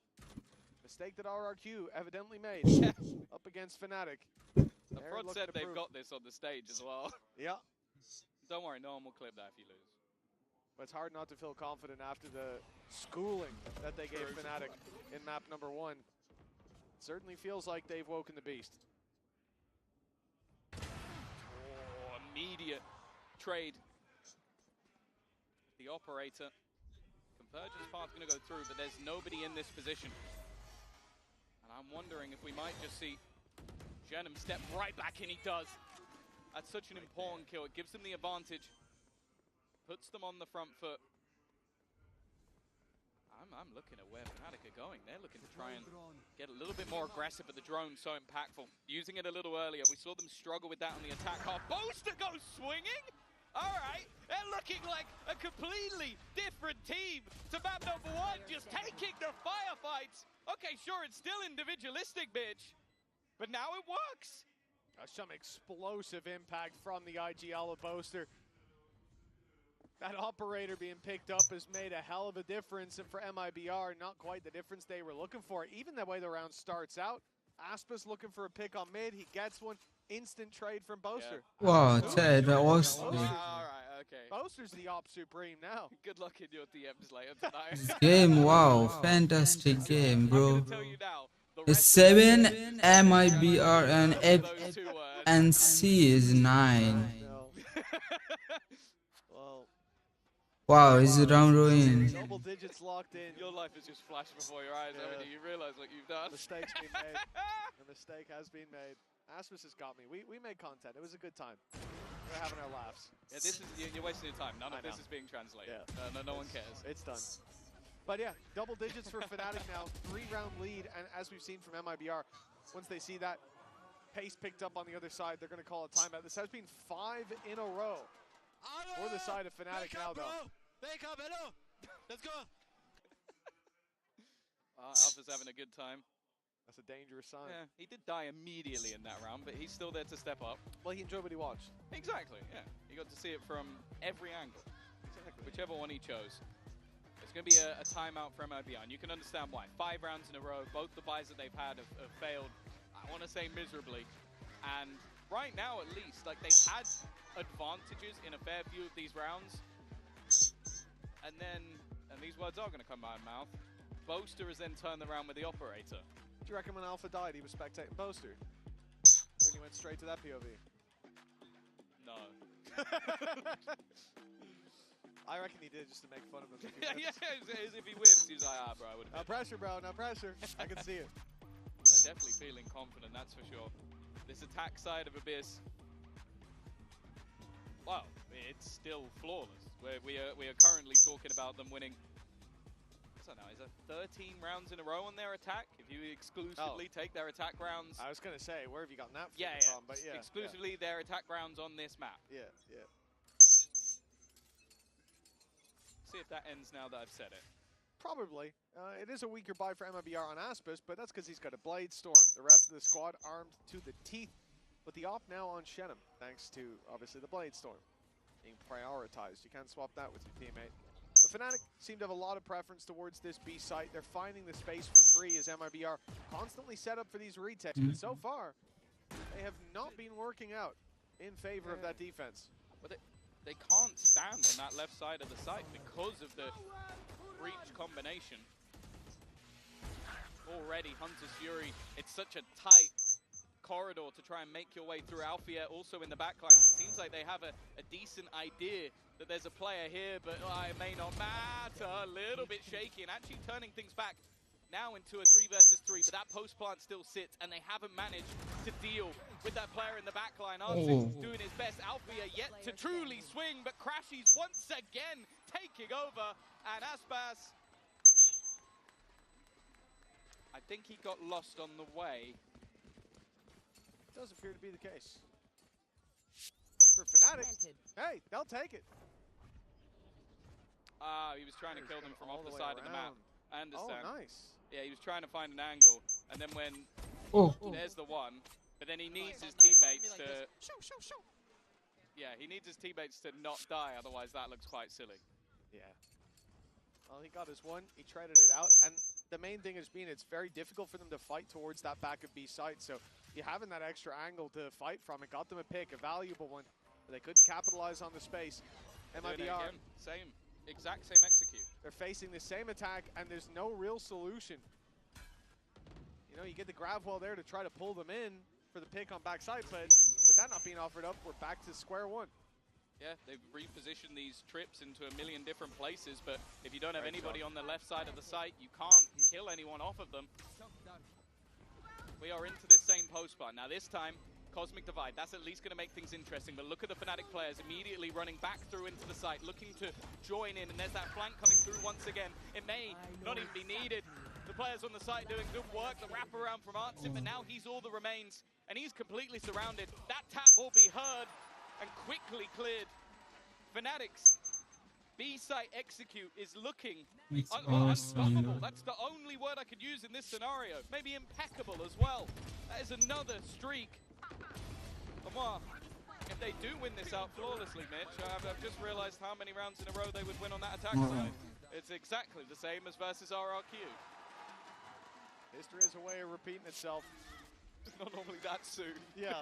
Mistake that RRQ evidently made up against Fnatic. The prod said they've got this on the stage as well. Yeah. Don't worry, no one will clip that if you lose. But it's hard not to feel confident after the schooling that they gave Fnatic in map number 1. Certainly feels like they've woken the beast. Oh, immediate trade. The operator. Convergence path's going to go through, but there's nobody in this position. And I'm wondering if we might just see Jenum step right back in. He does. That's such an important kill. It gives them the advantage. Puts them on the front foot. I'm looking at where Fnatic are going. They're looking to try and get a little bit more aggressive, but the drone's so impactful. Using it a little earlier. We saw them struggle with that on the attack half. Boaster goes swinging! All right, they're looking like a completely different team to map number 1, just taking the firefights. Okay, sure, it's still individualistic, bitch, but now it works. Some explosive impact from the IGL of Boaster. That operator being picked up has made a hell of a difference, and for MIBR, not quite the difference they were looking for. Even the way the round starts out, Aspis looking for a pick on mid, he gets one, instant trade from Boaster. Yeah. Wow, that was All right, okay. Boaster's the op supreme now. Good luck in your DMs later tonight. this game. Wow, fantastic game, I'm bro. gonna tell you now. The It's rest of the 7 games, MIBR and those two, FNC is 9. No. Well, Wow, is it round ruined? double digits locked in. Your life has just flashed before your eyes, haven't you? You realize what you've done. Mistake's been made. A mistake has been made. Aspis has got me. We made content. It was a good time. We're having our laughs. Yeah, this is you're wasting your time. None of I this know. is being translated. Yeah. No one cares. It's done. But yeah, double digits for Fnatic now. 3-round lead, and as we've seen from MIBR, once they see that pace picked up on the other side, they're going to call a timeout. This has been 5 in a row for the side of Fnatic now, though. Wake up, hello. Let's go. Alpha's having a good time. That's a dangerous sign. Yeah, he did die immediately in that round, but he's still there to step up. Well, he enjoyed what he watched. Exactly, yeah. He got to see it from every angle. Exactly. Whichever one he chose. It's going to be a timeout for MIBR, and you can understand why. 5 rounds in a row, both the buys that they've had have failed, I want to say miserably. And right now, at least, like they've had advantages in a fair few of these rounds. And then, and these words are going to come out of my mouth, Boaster has then turned around with the operator. Do you reckon when Alpha died, he was spectating Boaster? Or he went straight to that POV? No. I reckon he did just to make fun of him. Yeah, as if he whiffs, he's like, ah, bro, I would have No pressure, bro. No pressure. I can see it. They're definitely feeling confident, that's for sure. This attack side of Abyss, well, it's still flawless. We are currently talking about them winning, I don't know, is it 13 rounds in a row on their attack? If you exclusively take their attack rounds. I was going to say, where have you gotten that Yeah, from? But yeah. Exclusively their attack rounds on this map. Yeah, yeah. See if that ends now that I've said it. Probably. It is a weaker buy for MIBR on Aspis, but that's because he's got a Blade Storm. The rest of the squad armed to the teeth. But the op now on Shenum, thanks to, obviously, the Blade Storm being prioritized. You can't swap that with your teammate. The Fnatic seem to have a lot of preference towards this B site. They're finding the space for free as MIBR constantly set up for these retakes. But so far, they have not been working out in favor of that defense. But they can't stand on that left side of the site because of the breach combination. Already, Hunter's Fury, it's such a tight corridor to try and make your way through. Alfia also in the backline. It seems like they have a decent idea that there's a player here, but it may not matter. A little bit shaky and actually turning things back now into a 3 versus 3, but that post plant still sits and they haven't managed to deal with that player in the backline. Arctic's doing his best. Alfia yet to truly swing, but Crashy's once again taking over, and Aspas, I think he got lost on the way. Does appear to be the case. For Fnatic, hey, they'll take it. He was trying to kill them from off the side of the map. I understand. Oh, nice. Yeah, he was trying to find an angle, and then when there's the one, but then he needs his teammates to. Yeah, he needs his teammates to not die, otherwise that looks quite silly. Yeah. Well, he got his one. He traded it out, and the main thing has been it's very difficult for them to fight towards that back of B site. So you having that extra angle to fight from, it got them a pick, a valuable one, but they couldn't capitalize on the space. MIBR, Exact same execute. they're facing the same attack, and there's no real solution. You know, you get the grab wall there to try to pull them in for the pick on backside, but with that not being offered up, we're back to square one. Yeah, they've repositioned these trips into a million different places, but if you don't have anybody on the left side of the site, you can't kill anyone off of them. We are into this same post bar. Now this time, Cosmic Divide, that's at least going to make things interesting, but look at the Fnatic players immediately running back through into the site, looking to join in, and there's that flank coming through once again. It may not even be needed. The players on the site doing good work, the wraparound from Artsim, but now he's all that remains, and he's completely surrounded. That tap will be heard and quickly cleared. Fnatic's B-site execute is looking unstoppable. That's the only word I could use in this scenario. Maybe impeccable as well. That is another streak. Lamar If they do win this out flawlessly, Mitch, I've just realized how many rounds in a row they would win on that attack side. It's exactly the same as versus RRQ. History has a way of repeating itself. It's not normally that soon. Yeah,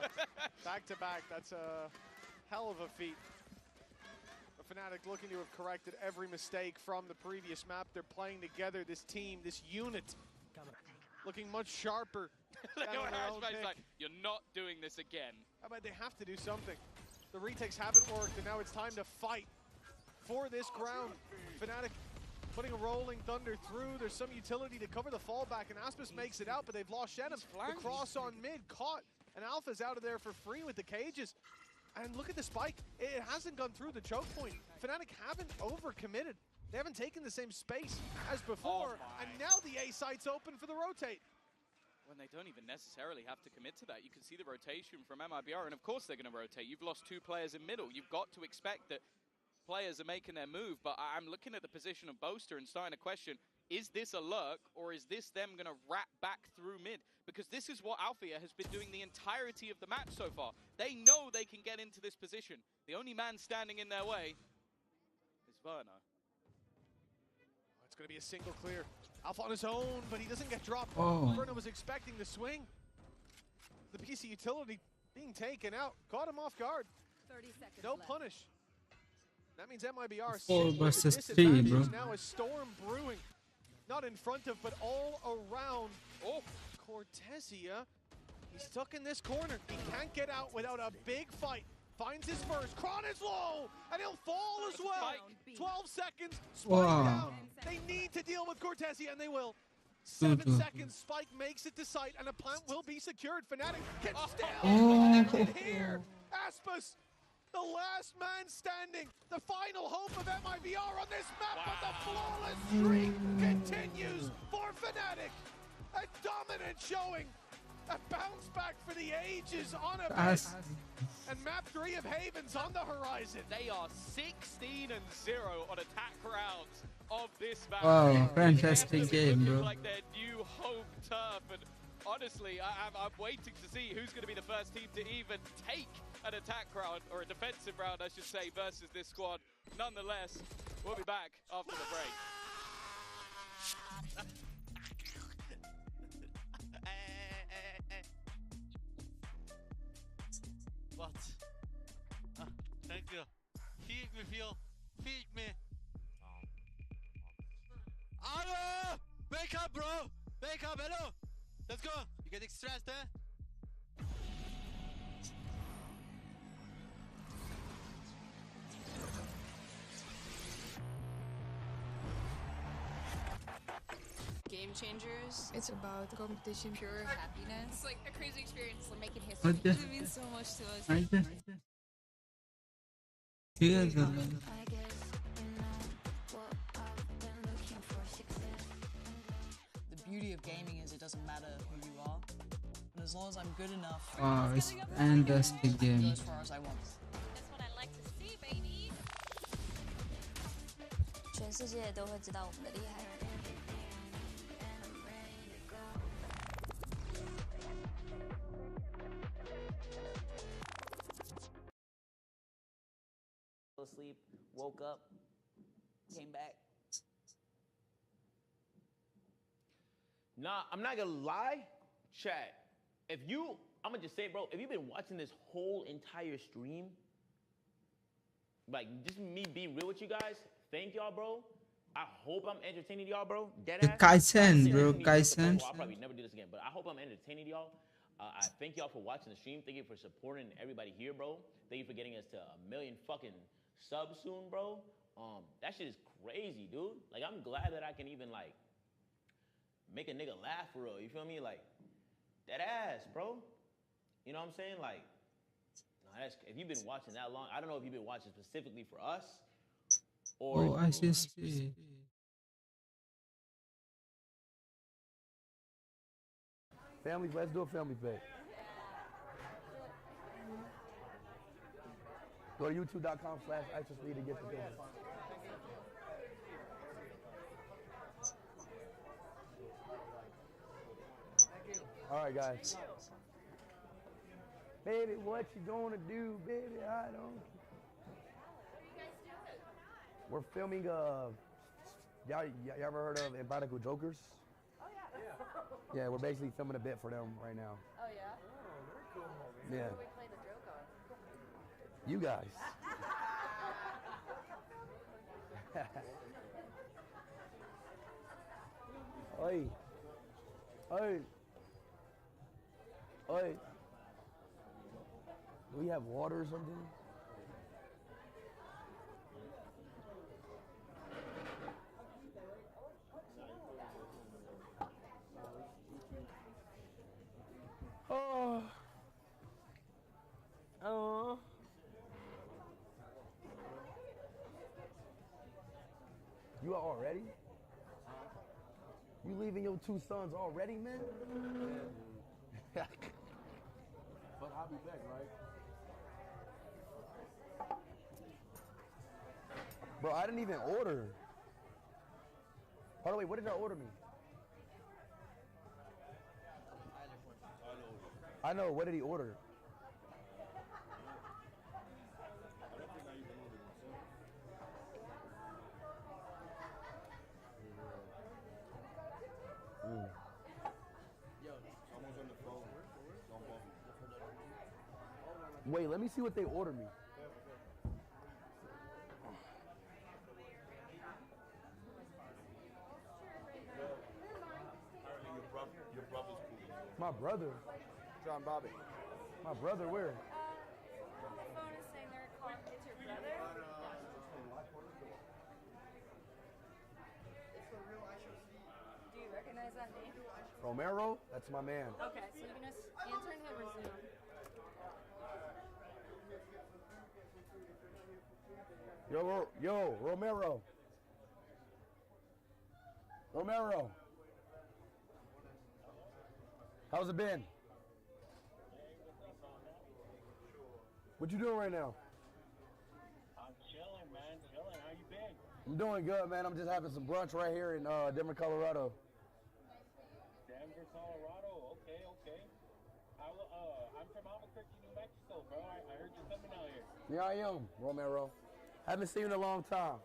back to back. That's a hell of a feat. The Fnatic looking to have corrected every mistake from the previous map. They're playing together, this team, this unit, looking much sharper. Look at what Harris's like, you're not doing this again. How about they have to do something? The retakes haven't worked, and now it's time to fight for this ground. Fnatic putting a rolling thunder through. There's some utility to cover the fallback, and Aspis makes it out, but they've lost Shenum. The cross on mid, caught, and Alpha's out of there for free with the cages. And look at the spike. It hasn't gone through the choke point. Fnatic haven't overcommitted. They haven't taken the same space as before, and now the A site's open for the rotate. When they don't even necessarily have to commit to that. You can see the rotation from MIBR, and of course they're going to rotate. You've lost 2 players in middle. You've got to expect that players are making their move, but I'm looking at the position of Boaster and starting to question, is this a lurk, or is this them going to wrap back through mid? Because this is what Althea has been doing the entirety of the match so far. They know they can get into this position. The only man standing in their way is Verno. It's going to be a single clear. Alpha on his own, but he doesn't get dropped. Verno was expecting the swing. The PC utility being taken out. Caught him off guard. 30 seconds No left. punish. That means MIBR 4 versus 3, bro. now a storm brewing. Not in front of, but all around. Oh, Cortesia. He's stuck in this corner. He can't get out without a big fight. Finds his first. Kron is low, and he'll fall as well. 12 seconds. Spike down. They need to deal with Cortesia, and they will. 7 seconds. Spike makes it to site, and a plant will be secured. Fnatic can still here. Aspis, the last man standing. The final hope of MIBR on this map, but the flawless streak continues for Fnatic. A dominant showing. A bounce back for the ages on a base. And map 3 of Haven's on the horizon. They are 16-0 on attack rounds of this match. Wow, fantastic game, bro. Like their new home turf, and honestly, I'm waiting to see who's going to be the first team to even take an attack round, or a defensive round, I should say, versus this squad. Nonetheless, we'll be back after the break. What? Thank you. Feed me, Phil. Feed me. Hello! Wake up, bro! Wake up, hello! Let's go! You getting stressed, eh? Game changers. It's about competition, pure happiness. It's like a crazy experience. We're making history. What the? It means so much to us. Right there. Here's the The beauty of gaming is it doesn't matter who you are, but as long as I'm good enough, wow, it's fantastic game. as far as I want. That's what I like to see, baby. 全世界都会知道我们的厉害。 Asleep, woke up, came back. Nah, I'm not gonna lie, chat. If you, I'm gonna just say, bro, if you've been watching this whole entire stream, like just me being real with you guys, thank y'all, bro. I hope I'm entertaining y'all, bro. Deadass. Kaisen, bro, Kaisen. I'll probably never do this again, but I hope I'm entertaining y'all. I thank y'all for watching the stream. Thank you for supporting everybody here, bro. Thank you for getting us to 1 million fucking subs soon, bro. That shit is crazy, dude. Like, I'm glad that I can even, like, make a nigga laugh for real. You feel me? Like, that ass, bro. You know what I'm saying? Like, nah, that's, if you've been watching that long, I don't know if you've been watching specifically for us or. Oh, I see. Family, let's do a family pick. Go to youtube.com/ISISLEAD to get the picture. All right, guys. Baby, what you gonna do, baby? I don't. We're filming. Y'all ever heard of Empathical Jokers? Oh yeah. Yeah, we're basically filming a bit for them right now. Oh yeah. Yeah. Who do we play the joke on? You guys. Oi. Oi. Oi. Do we have water or something? Oh. Oh. You are already? You leaving your 2 sons already, man? But I'll be back, right? Bro, I didn't even order. By the way, what did y'all order me? I know, what did he order? Wait, let me see what they ordered me. Your brother's cool. My brother? John Bobby. My brother, where? The phone is saying they're calling. It's your brother? Do you recognize that name? Romero? That's my man. Okay, so you can just answer and hit resume. Yo, Romero. Romero. How's it been? What you doing right now? I'm chilling, man. Chilling. How you been? I'm doing good, man. I'm just having some brunch right here in Denver, Colorado. Denver, Colorado. Okay, okay. I'm from Albuquerque, New Mexico, bro. I heard you're coming out here. Yeah, I am, Romero. Haven't seen you in a long time.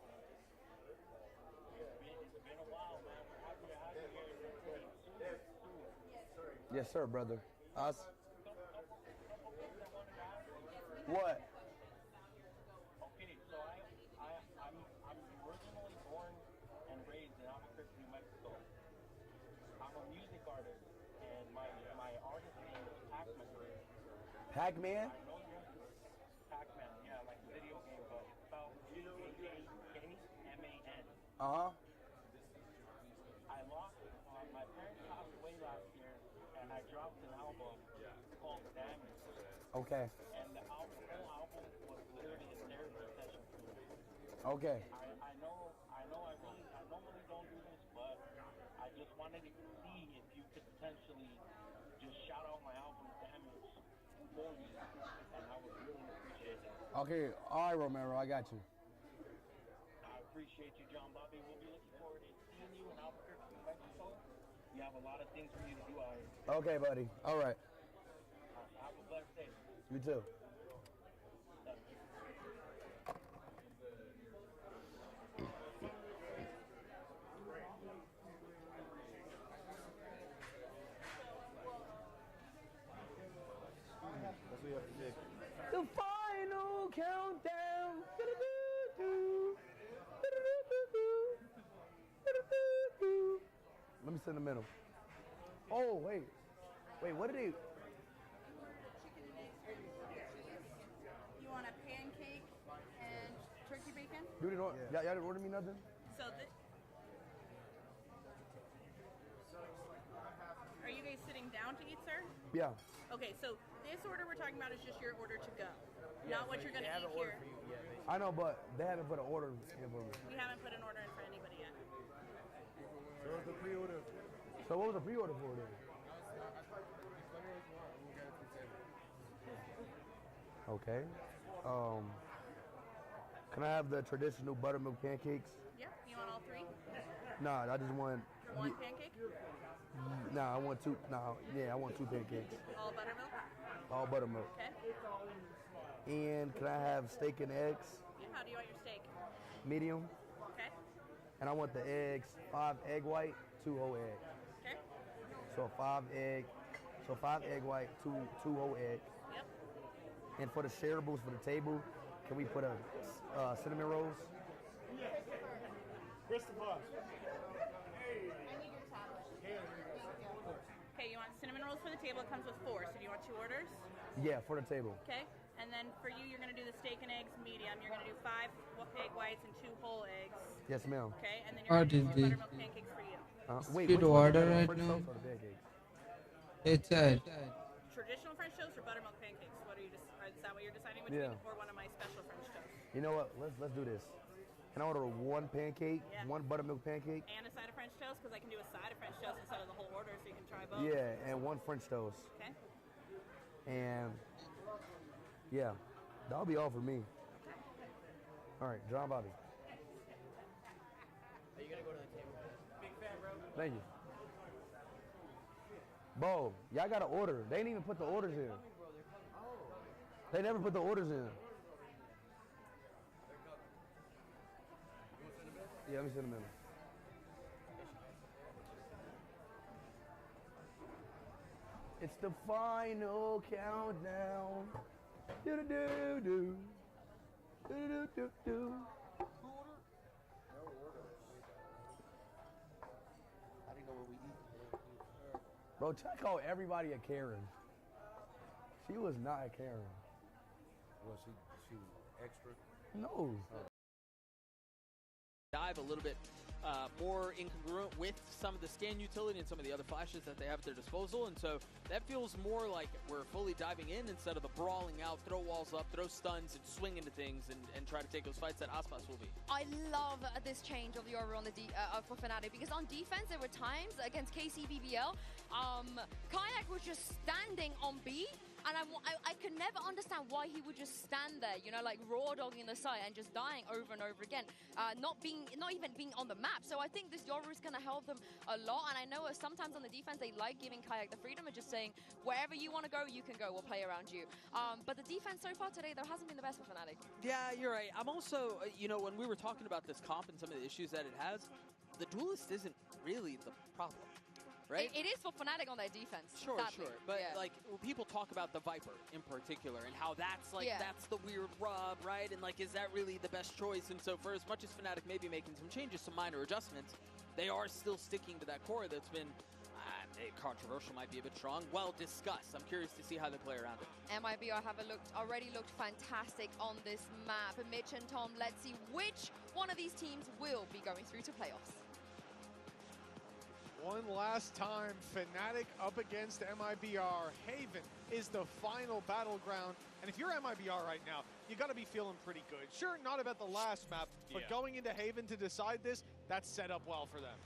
It's been a while, man. We're happy to have you here. Yes, sir, brother. Us? What? Okay, so I'm originally born and raised in Albuquerque, New Mexico. I'm a music artist, and my artist name is Pac-Man. Pac-Man? I know you're Pac-Man, yeah, like a video game, but it's spelled P-A-C-K-M-A-N. Uh-huh. I lost, my parents passed away last year, and I dropped an album called Damage. Okay. And the whole album was literally a therapy session for me. Okay. I normally don't do this, but I just wanted to see if you could potentially just shout out my album Damage for me, and I would really appreciate that. Okay, all right, Romero, I got you. I appreciate you, John Bobby. We'll be looking forward to seeing you in Albuquerque, New Mexico. We have a lot of things for you to do out here. Okay, buddy. All right. Have a blessed day. You too. The final countdown. Let me sit in the middle. Oh, wait. Wait, what did they... You want a pancake and turkey bacon? Dude, y'all didn't order me nothing? So are you guys sitting down to eat, sir? Yeah. Okay, so this order we're talking about is just your order to go, not what you're going to eat here. I know, but they haven't put an order in for me. We haven't put an order in for anybody yet. So what's the pre-order? So what was the pre-order for then? Okay. Can I have the traditional buttermilk pancakes? Yeah, you want all three? Nah, I just want... For one pancake? Nah, I want two. Nah, yeah, I want 2 pancakes. All buttermilk? All buttermilk. Okay. And can I have steak and eggs? Yeah, how do you want your steak? Medium. Okay. And I want the eggs, 5 egg white, 2 whole eggs. Okay. So 5 egg white, 2 whole egg. Yep. And for the shareables for the table, can we put a cinnamon rolls? Christopher. Okay, you want cinnamon rolls for the table. It comes with 4. So do you want 2 orders? Yeah, for the table. Okay. And then for you, you're going to do the steak and eggs medium. You're going to do 5 egg whites and 2 whole eggs. Yes, ma'am. Okay. And then you're going to do 4 buttermilk pancakes for you. Wait, Speed which one order is that, right French now. toast or the pancakes? It's at Traditional French toast or buttermilk pancakes? What are you? Is that what you're deciding Yeah. between, or one of my special French toasts? You know what? Let's do this. Can I order 1 pancake, 1 buttermilk pancake? And a side of French toast, because I can do a side of French toast instead of the whole order, so you can try both. Yeah, and 1 French toast. Okay. And yeah, that'll be all for me. All right, John Bobby. Are you gonna go to the table? Big fan, bro. Thank you. Bo, y'all got to order. They didn't even put the orders in. They never put the orders in. Yeah, let me send them in. It's the final countdown. Do do do do. Do do do do. Bro, check out everybody a Karen. She was not a Karen. Was she extra? No. Dive a little bit more incongruent with some of the scan utility and some of the other flashes that they have at their disposal, and so that feels more like we're fully diving in instead of the brawling out, throw walls up, throw stuns, and swing into things and try to take those fights that Aspas will be. I love this change of the order on the for Fnatic, because on defense there were times against KCBBL, Kayak was just standing on B, and I could never understand why he would just stand there, you know, like raw dogging the site and just dying over and over again, not even being on the map. So I think this Yoru is going to help them a lot, and I know sometimes on the defense they like giving Kayak the freedom of just saying, wherever you want to go, you can go, we'll play around you. But the defense so far today, though, hasn't been the best for Fnatic. Yeah, you're right. I'm also, you know, when we were talking about this comp and some of the issues that it has, the duelist isn't really the problem. Right? It is for Fnatic on their defense. Sure, sadly. sure. But yeah. like when people talk about the Viper in particular and how that's like that's the weird rub, right? And like, is that really the best choice? And so for as much as Fnatic may be making some changes, some minor adjustments, they are still sticking to that core that's been controversial, might be a bit strong, well discussed. I'm curious to see how they play around it. MIBR have already looked fantastic on this map. Mitch and Tom, let's see which one of these teams will be going through to playoffs. One last time, Fnatic up against MIBR. Haven is the final battleground. And if you're MIBR right now, you got to be feeling pretty good. Sure, not about the last map, but going into Haven to decide this, that's set up well for them.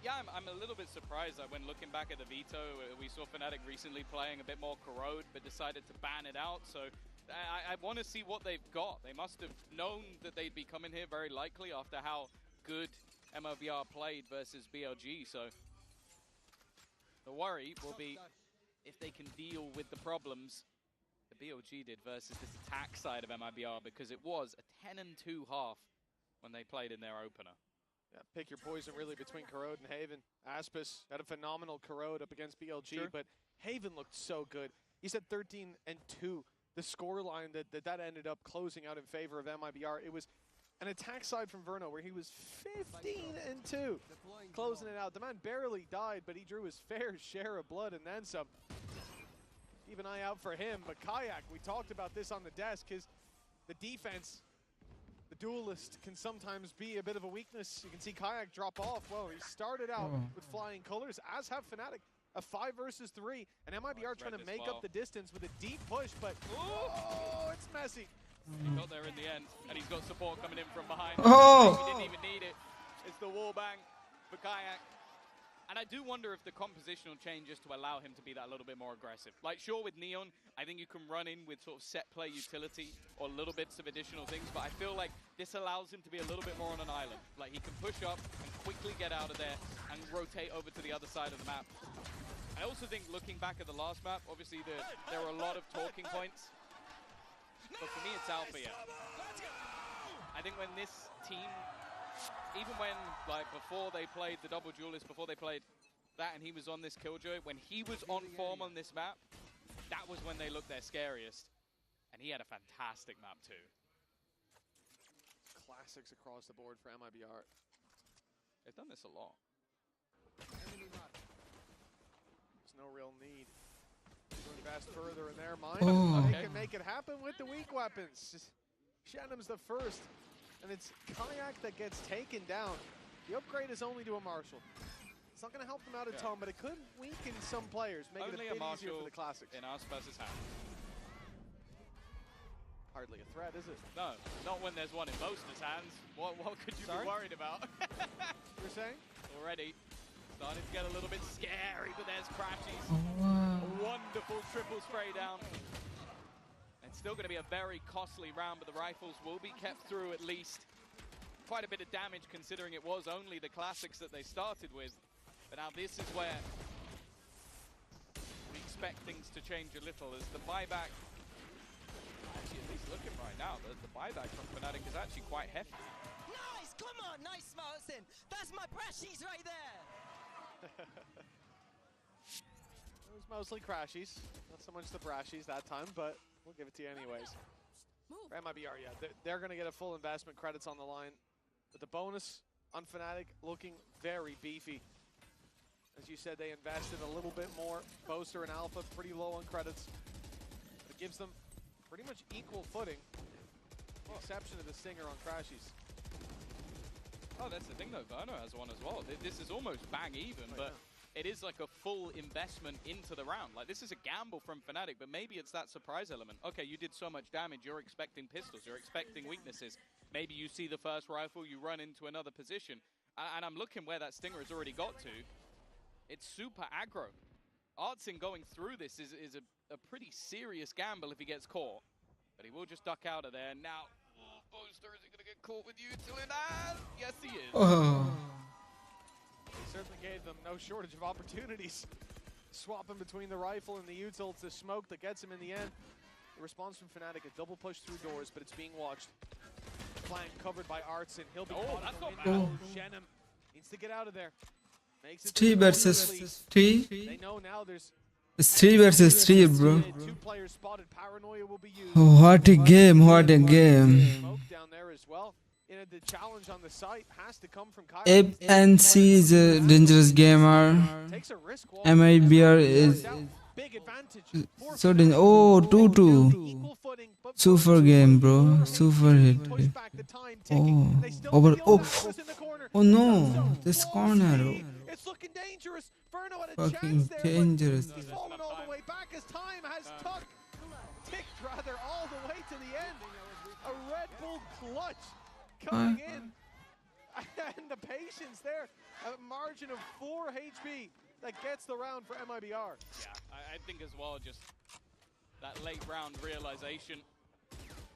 Yeah, I'm a little bit surprised that when looking back at the veto, we saw Fnatic recently playing a bit more Corrode, but decided to ban it out. So I want to see what they've got. They must have known that they'd be coming here very likely after how good MIBR played versus BLG. So the worry will be if they can deal with the problems the BLG did versus this attack side of MIBR, because it was a 10-2 half when they played in their opener. Yeah, pick your poison really between Corrode and Haven. Aspis had a phenomenal Corrode up against BLG, but Haven looked so good. He said 13-2. The scoreline that ended up closing out in favor of MIBR. It was an attack side from Verno where he was 15-2, closing it out. The man barely died, but he drew his fair share of blood and then some. Keep an eye out for him, but Kayak, we talked about this on the desk, the defense, the duelist can sometimes be a bit of a weakness. You can see Kayak drop off. Well, he started out with flying colors, as have Fnatic. A 5 versus 3, and MIBR trying to make up the distance with a deep push, but oh, it's messy. He got there in the end, and he's got support coming in from behind. Oh! He didn't even need it. It's the wall bang for Kayak. And I do wonder if the compositional change is to allow him to be that little bit more aggressive. Like, sure, with Neon, I think you can run in with sort of set play utility or little bits of additional things, but I feel like this allows him to be a little bit more on an island. Like, he can push up and quickly get out of there and rotate over to the other side of the map. I also think looking back at the last map, obviously there were a lot of talking points. But for me, it's Alpha. I think when this team, even when, like, before they played the double duelist, before they played that and he was on this Killjoy, when he was on form on this map, that was when they looked their scariest. And he had a fantastic map too. Classics across the board for MIBR. They've done this a lot. There's no real need to invest further in their mind. Oh. They can make it happen with the weak weapons. Shenam's the first, and it's Kayak that gets taken down. The upgrade is only to a Marshall. It's not going to help them out a ton, but it could weaken some players, make Only it a bit a easier Marshall for the Classics. in us versus Ham. Hardly a threat, is it? No, not when there's one in Boaster's hands. What could you be worried about? You're saying? Already starting to get a little bit scary, but there's Crashies. Oh, wow. A wonderful triple spray down. It's still going to be a very costly round, but the rifles will be kept through at least. Quite a bit of damage considering it was only the Classics that they started with. But now this is where we expect things to change a little as the buyback, actually at least looking right now, the buyback from Fnatic is actually quite hefty. Nice! Come on! Nice, Martin! That's my Crashies right there! It was mostly Crashies, not so much the Brashies that time, but we'll give it to you anyways. For MIBR, yeah, they're going to get a full investment, credits on the line. But the bonus on Fnatic looking very beefy. As you said, they invested a little bit more. Boaster and Alpha pretty low on credits. But it gives them pretty much equal footing, with the exception of the Stinger on Crashies. Oh, that's the thing though, Verno has one as well. This is almost bang even, but it is like a full investment into the round. Like, this is a gamble from Fnatic, but maybe it's that surprise element. Okay, you did so much damage, you're expecting pistols, you're expecting weaknesses. Maybe you see the first rifle, you run into another position. And I'm looking where that Stinger has already got to. It's super aggro. Artsin going through this is a pretty serious gamble if he gets caught. But he will just duck out of there. Now, Boaster, is he going to get caught with Utilin? Yes, he is. Oh. He certainly gave them no shortage of opportunities. Swapping between the rifle and the util to smoke that gets him in the end. The response from Fnatic, a double push through doors, but it's being watched. Flank covered by Artsin. He'll be caught that's from not window. bad. Shenam needs to get out of there. Makes it 3 versus 3. They know now there's It's 3 versus 3, bro. 2 players spotted. Paranoia will be used. Oh, what a game, what a game. Smoke down there as well. The challenge on the site has to come from Kai. FNC is a dangerous gamer. Takes a risk. MIBR is Big advantage. so dangerous. Oh, 2-2. Super game, bro. Super hit. Oh, over. Oh no, this corner. It's looking dangerous. Verno had a Fucking chance there, dangerous. but he's fallen all the way back as time has ticked rather all the way to the end. A Red Bull clutch coming in. And the patience there. A margin of 4 HP that gets the round for MIBR. Yeah, I think as well, just that late round realization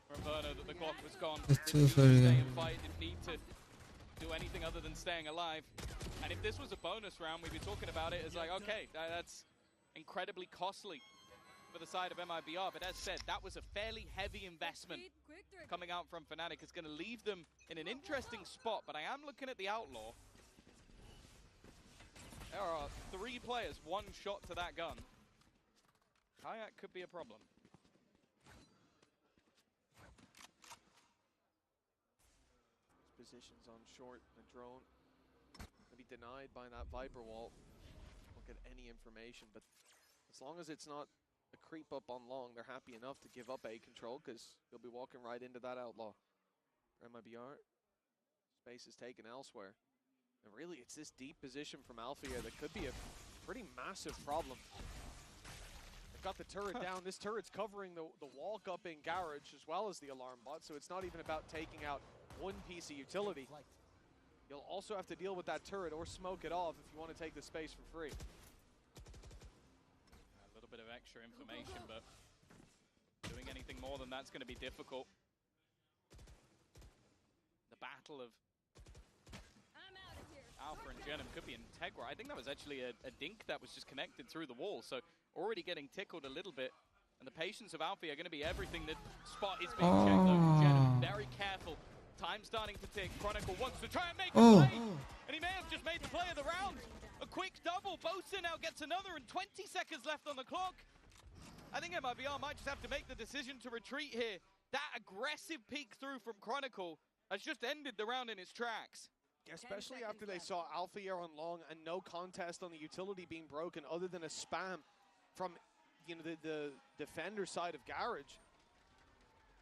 from Verno that the clock was gone. Didn't stay and fight, didn't need to do anything other than staying alive. And if this was a bonus round, we'd be talking about it as like, okay, that's incredibly costly for the side of MIBR. But as said, that was a fairly heavy investment coming out from Fnatic. It's going to leave them in an interesting spot, but I am looking at the Outlaw. There are 3 players, 1 shot to that gun. Kayak could be a problem. Positions on short, the drone will be denied by that Viper wall. Won't get any information, but as long as it's not a creep up on long, they're happy enough to give up A control because they'll be walking right into that Outlaw. For MIBR, space is taken elsewhere. And really, it's this deep position from Alpha here that could be a pretty massive problem. They've got the turret down. This turret's covering the walk-up in garage as well as the alarm bot, so it's not even about taking out one piece of utility. You'll also have to deal with that turret or smoke it off if you want to take the space for free. A little bit of extra information, but doing anything more than that's going to be difficult. The battle of Alpha and Genum could be Integra. I think that was actually a dink that was just connected through the wall. So already getting tickled a little bit. And the patience of Alfie are going to be everything. The spot is being checked though. Genum, very careful. Time starting to tick. Chronicle wants to try and make a play. And he may have just made the play of the round. A quick double. Bosa now gets another and 20 seconds left on the clock. I think MIBR might just have to make the decision to retreat here. That aggressive peek through from Chronicle has just ended the round in its tracks. Especially after they saw Alpha on long and no contest on the utility being broken other than a spam from the defender side of Garage.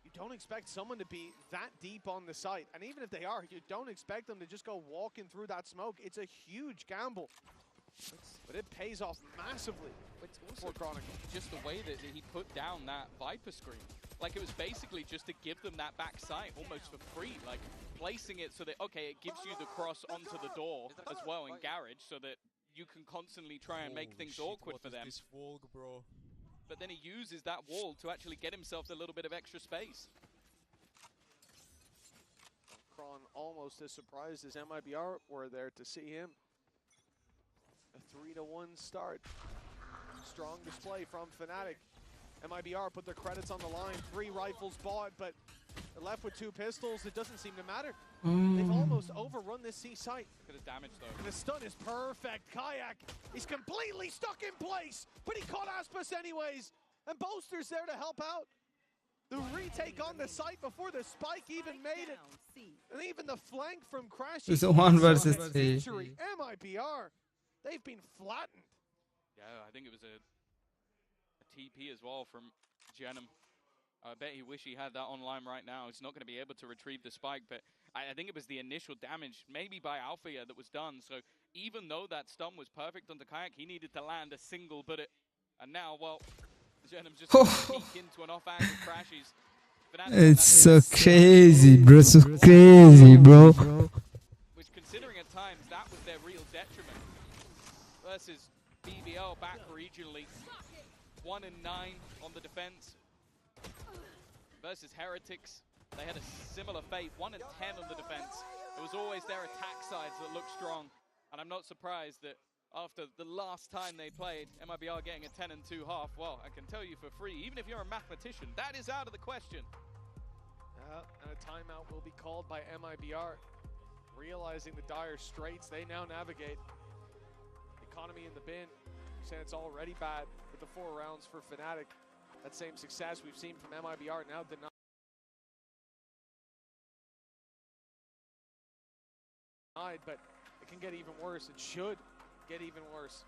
You don't expect someone to be that deep on the site. And even if they are, you don't expect them to just go walking through that smoke. It's a huge gamble. But it pays off massively for Chronicle. Just the way that he put down that Viper screen. Like it was basically just to give them that back sight almost for free. Like placing it so that, okay, it gives you the cross onto the door as well in Garage so that you can constantly try and make things awkward for them. This Volk, bro. But then he uses that wall to actually get himself a little bit of extra space. Kron almost as surprised as MIBR were there to see him. A 3-1 start. Strong display from Fnatic. MIBR put their credits on the line. 3 rifles bought, but they're left with 2 pistols. It doesn't seem to matter. They've almost overrun this C site. Look at the damage though. And the stun is perfect. Kayak is completely stuck in place, but he caught Aspas anyways. And Boaster's there to help out. The retake on the site before the spike even made it. And even the flank from Crash. It's a 1 versus 3. MIBR, they've been flattened. Yeah, I think it was a TP as well from Genum. I bet he wish he had that online right now. He's not going to be able to retrieve the spike, but I think it was the initial damage, maybe by Althea, that was done. So even though that stun was perfect on the Kayak, he needed to land a single bullet. And now, well, Genum's just peek into an off-angle crashes. It's so crazy, bro. So crazy, bro. Which, considering at times that was their real detriment. Versus BBL back regionally. 1 and 9 on the defense. Versus Heretics, they had a similar fate, 1 and 10 on the defense. It was always their attack sides that looked strong, and I'm not surprised that after the last time they played, MIBR getting a 10 and 2 half, well, I can tell you for free, even if you're a mathematician, that is out of the question. And a timeout will be called by MIBR. Realizing the dire straits they now navigate. Economy in the bin, saying it's already bad with the 4 rounds for Fnatic. That same success we've seen from MIBR now denied, but it can get even worse. It should get even worse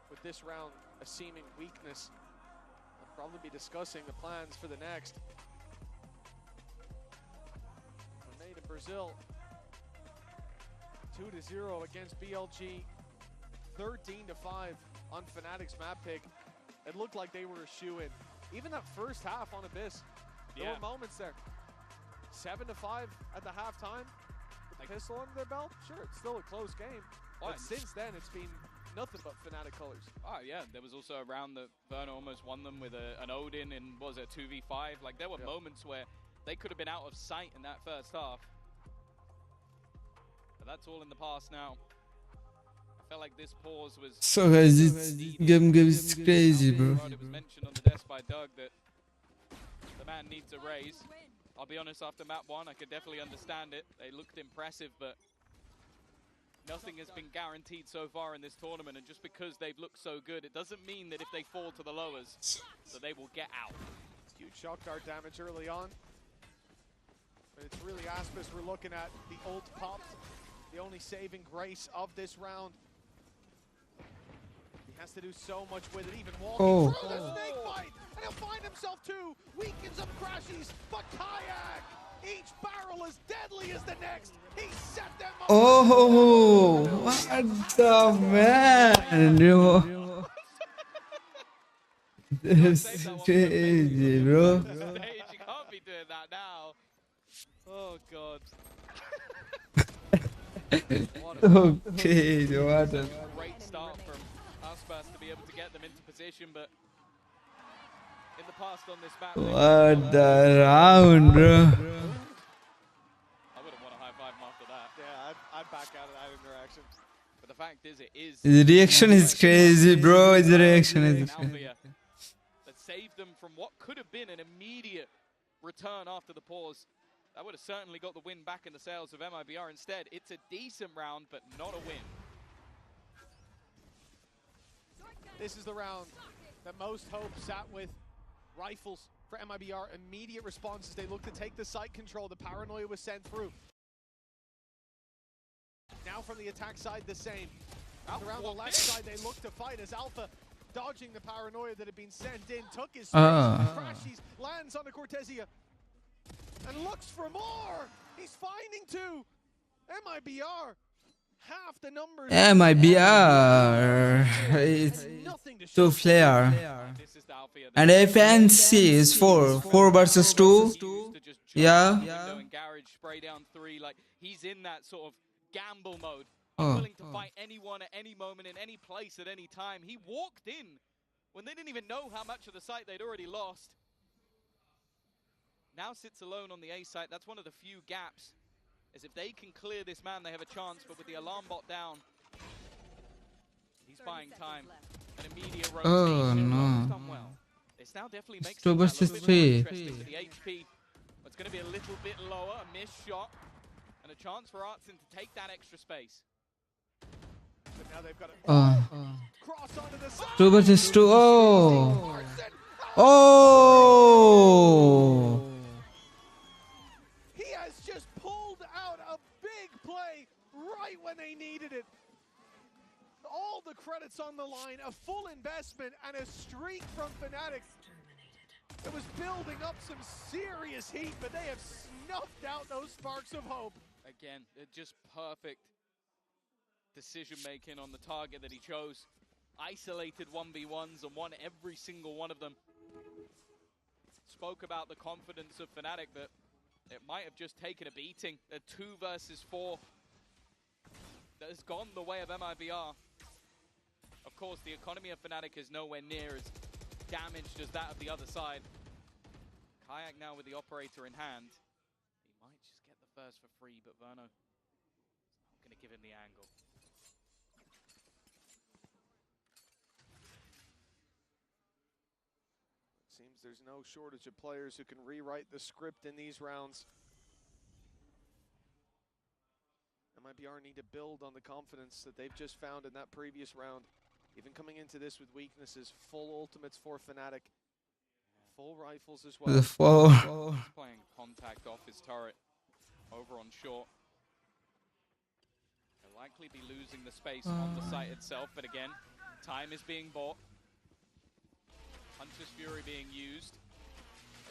with this round, a seeming weakness. I'll probably be discussing the plans for the next. Made in Brazil, 2-0 against BLG, 13-5 on Fnatic's map pick. It looked like they were a shoe-in. Even that first half on Abyss, there were moments there. 7-5 at the halftime, with a pistol under their belt. Sure, it's still a close game, but since then it's been nothing but Fnatic colors. Oh yeah, there was also a round that Verna almost won them with an Odin in, what was it, 2v5? Like there were moments where they could have been out of sight in that first half. But that's all in the past now. I felt like this pause was... So guys, this game is crazy, bro. It was mentioned on the desk by Doug that the man needs a raise. I'll be honest, after map 1, I could definitely understand it. They looked impressive, but nothing has been guaranteed so far in this tournament. And just because they've looked so good, it doesn't mean that if they fall to the lowers, that they will get out. Huge shock dart damage early on. But it's really Aspas we're looking at. The ult popped, the only saving grace of this round. He has to do so much with it, even walking through the snake fight, and he'll find himself 2, weakens up Crashies, but Kayak, each barrel as deadly as the next. He set them up. Oh, what the man, bro. This is crazy, bro. You can't be doing that now. Oh god. Okay, what a great start from Aspas to be able to get them into position, but in the past on this map, what the round, bro. I wouldn't want a high five after that. Yeah, I'd back out of that interaction. But the fact is, it is The reaction is crazy, bro. The reaction is crazy. that saved them from what could have been an immediate return after the pause. That would have certainly got the win back in the sails of MIBR. Instead, it's a decent round, but not a win. This is the round that most hope sat with. Rifles for MIBR, immediate responses. They look to take the site control. The paranoia was sent through. Now from the attack side, the same. Around the left side, they look to fight as Alpha, dodging the paranoia that had been sent in, took his space, crashes, lands on the Cortesia, and looks for more. He's finding two. MIBR, half the numbers. MIBR, it's 2 flare. And FNC is 4 versus 2. Yeah. And Garage spray down 3, like he's in that sort of gamble mode. Willing to fight anyone at any moment, in any place, at any time. He walked in when they didn't even know how much of the site they'd already lost. Now sits alone on the A site. That's one of the few gaps. As if they can clear this man, they have a chance. But with the alarm bot down, he's buying time. An immediate rotation. Done well. This now definitely makes it a little bit more interesting with the HP. It's going to be a little bit lower, a missed shot, and a chance for Artson to take that extra space. But now they've got a cross onto the side. 2 versus 2. Oh! He has just pulled out a big play right when they needed it. All the credits on the line, a full investment, and a streak from Fnatic. It was building up some serious heat, but they have snuffed out those sparks of hope. Again, just perfect decision making on the target that he chose. Isolated 1v1s and won every single one of them. Spoke about the confidence of Fnatic, but it might have just taken a beating. A 2 versus 4 that has gone the way of MIBR. Of course, the economy of Fnatic is nowhere near as damaged as that of the other side. Kayak now with the operator in hand. He might just get the first for free, but Verno is not going to give him the angle. Seems there's no shortage of players who can rewrite the script in these rounds. MIBR need to build on the confidence that they've just found in that previous round. Even coming into this with weaknesses, full ultimates for Fnatic. Full rifles as well. The 4. He's playing contact off his turret over on short. They'll likely be losing the space on the site itself, but again, time is being bought. Hunter's Fury being used.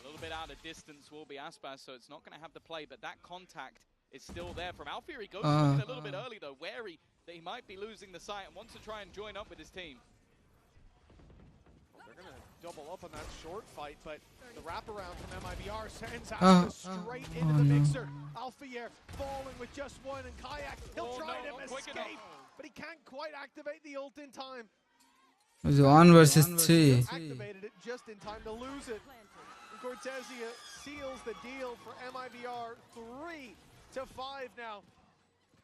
A little bit out of distance will be Aspas, so it's not going to have the play, but that contact is still there from Alfury. Goes a little bit early though, wary that he might be losing the site and wants to try and join up with his team. They're going to double up on that short fight, but the wraparound from MIBR sends Aspas straight into the mixer. Alfury falling with just 1, and Kayak, he'll try to escape, but he can't quite activate the ult in time. It was 1 versus 3. Activated it just in time to lose it. And Cortesia seals the deal for MIBR 3-5 now.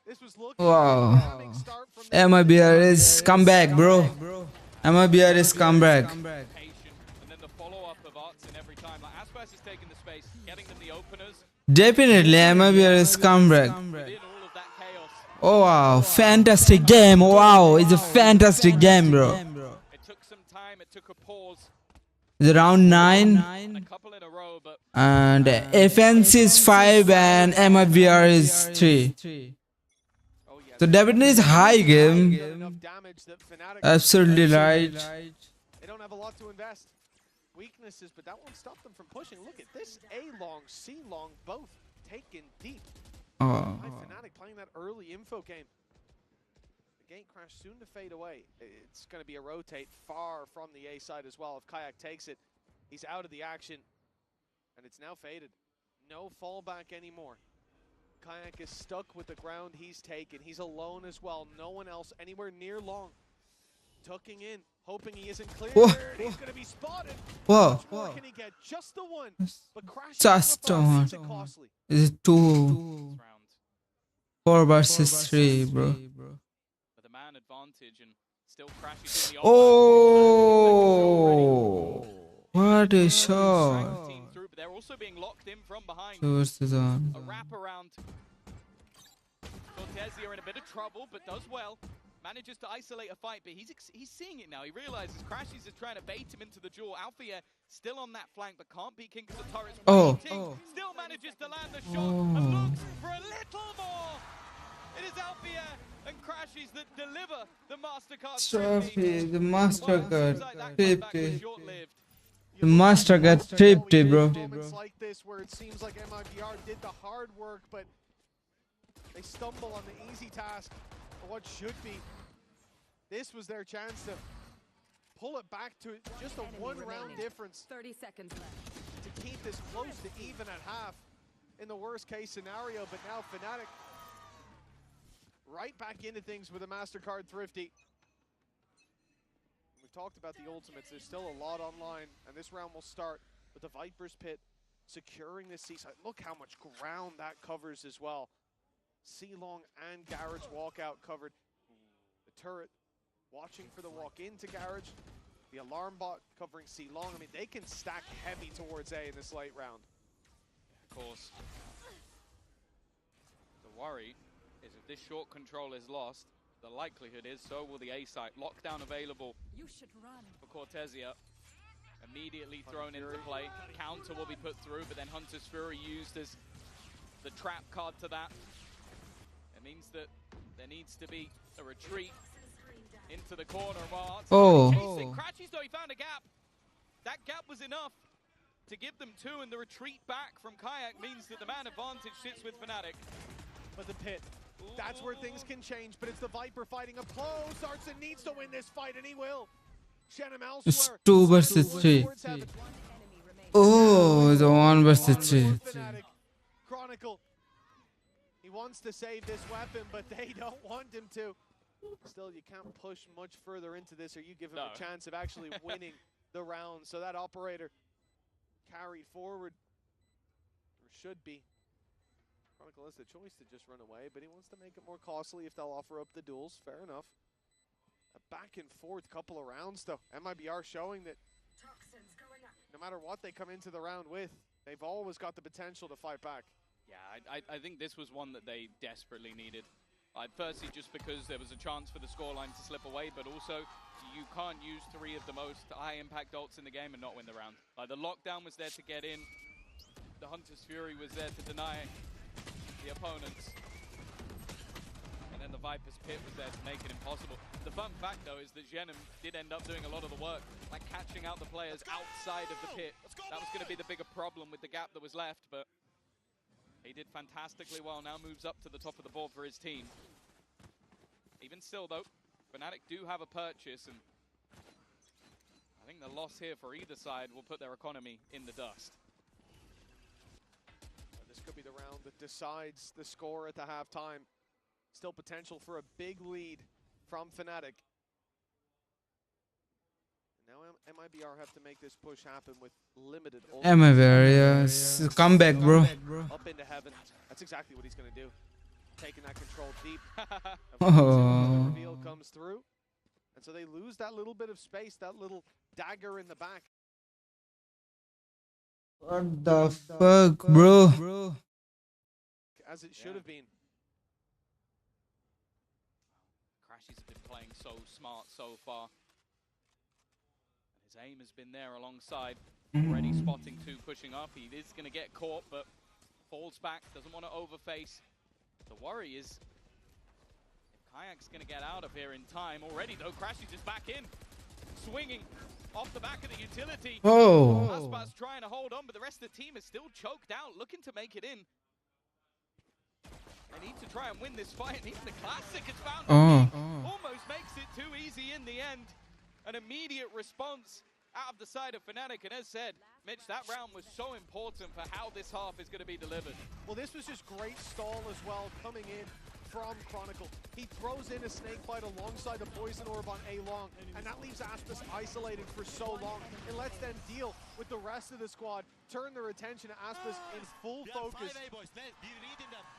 This was looking Wow. MIBR is comeback, bro. MIBR is comeback. And then the follow-up of Artson every time. Like Aspas is taking the space, getting them the openers. Definitely MIBR is comeback. Oh wow, fantastic game. Wow, it's a fantastic game, bro. It took some time, it took a pause. It's round 9. And a couple in a row, but And FNC is 5 and MIBR is 3. So definitely is high game. Absolutely right. They don't have a lot to invest. Weaknesses, but that won't stop them from pushing. Look at this. A-long, C-long, both taken deep. Fnatic playing that early info game. The gate crash soon to fade away. It's going to be a rotate far from the A side as well. If Kayak takes it, he's out of the action. And it's now faded. No fallback anymore. Kayak is stuck with the ground he's taken. He's alone as well. No one else anywhere near long. Tucking in, hoping he isn't clear. He's going to be spotted. Whoa. Can he get just the one? But crashing Just the one. Is it 2? 4 versus 3, bro. But the man advantage and still crashes in the Oh, what a shot! team through, but they're also being locked in from behind. Versus on. A wraparound. Cortezia in a bit of trouble, but does well. Manages to isolate a fight, but he's seeing it now. He realizes Crashies is trying to bait him into the duel. Althea still on that flank, but can't beat King because the turret's waiting. Still manages to land the shot and looks for a little more. It is Althea and Crashies that deliver the MasterCard Trophy, the MasterCard like 50. The MasterCard 50, bro. Moments like this where it seems like MIBR did the hard work, but they stumble on the easy task for what should be. This was their chance to pull it back to just a one-round difference. 30 seconds left. To keep this close to even at half in the worst-case scenario, but now Fnatic right back into things with a MasterCard Thrifty. We've talked about the ultimates. There's still a lot online, and this round will start with the Viper's Pit securing this seaside. Look how much ground that covers as well. C-Long and Garage walkout covered. The turret watching for the walk into Garage. The alarm bot covering C-Long. I mean, they can stack heavy towards A in this late round. Of course. The worry is if this short control is lost, the likelihood is so will the A site. Lockdown available for Cortezia. Immediately thrown into play. Counter will be put through, but then Hunter's Fury used as the trap card to that. It means that there needs to be a retreat into the corner. Chasing Crashies, though, he found a gap. That gap was enough to give them two, and the retreat back from Kayak means that the man advantage sits with Fnatic. But the Pit, that's where things can change, but it's the Viper fighting up close. Artson needs to win this fight, and he will. Shannon It's elsewhere. 2 versus 3. Oh, the 1 versus 3. Chronicle. He wants to save this weapon, but they don't want him to. Still, you can't push much further into this, or you give him a chance of actually winning the round. So that operator carried forward, or should be. Chronicle has the choice to just run away, but he wants to make it more costly if they'll offer up the duels. Fair enough. A back and forth couple of rounds, though. MIBR showing that no matter what they come into the round with, they've always got the potential to fight back. Yeah, I think this was one that they desperately needed. Firstly, just because there was a chance for the scoreline to slip away, but also you can't use 3 of the most high-impact ults in the game and not win the round. The lockdown was there to get in. The Hunter's Fury was there to deny the opponents. And then the Viper's Pit was there to make it impossible. The fun fact, though, is that Jenem did end up doing a lot of the work, like catching out the players outside of the pit. That was going to be the bigger problem with the gap that was left, but he did fantastically well. Now moves up to the top of the board for his team. Even still, though, Fnatic do have a purchase, and I think the loss here for either side will put their economy in the dust. This could be the round that decides the score at the halftime. Still potential for a big lead from Fnatic. Now MIBR have to make this push happen with limited. MIBR, yes. Comeback, bro. Up into heaven. That's exactly what he's going to do. Taking that control deep. Oh. Reveal comes through. And so they lose that little bit of space, that little dagger in the back. What the fuck, bro? As it should have been. Crashies have been playing so smart so far. His aim has been there alongside. Already spotting 2 pushing up. He is going to get caught, but falls back. Doesn't want to overface. The worry is if Kayak's going to get out of here in time. Already, though, Crashies is back in. Swinging off the back of the utility. Aspat's trying to hold on, but the rest of the team is still choked out, looking to make it in. They need to try and win this fight, and even the Classic has found almost makes it too easy in the end. An immediate response out of the side of Fnatic, and as said, Mitch, that round was so important for how this half is going to be delivered. Well, this was just great stall as well, coming in from Chronicle. He throws in a snake bite alongside the poison orb on A-Long, and that leaves Aspis isolated for so long. It lets them deal with the rest of the squad, turn their attention to Aspis in full focus.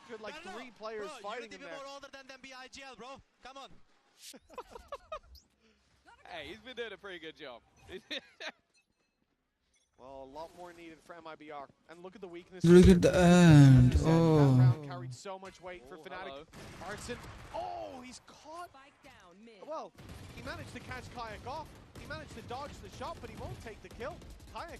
Good, like 3 players fighting him there. More older than them be IGL, bro. Come on. Hey, he's been doing a pretty good job. Well, a lot more needed for MIBR. And look at the weakness. Look at the end. That Oh. round carried so much weight for Fnatic. Hello. Artson. Oh, he's caught. Well, he managed to catch Kayak off. He managed to dodge the shot, but he won't take the kill. Kayak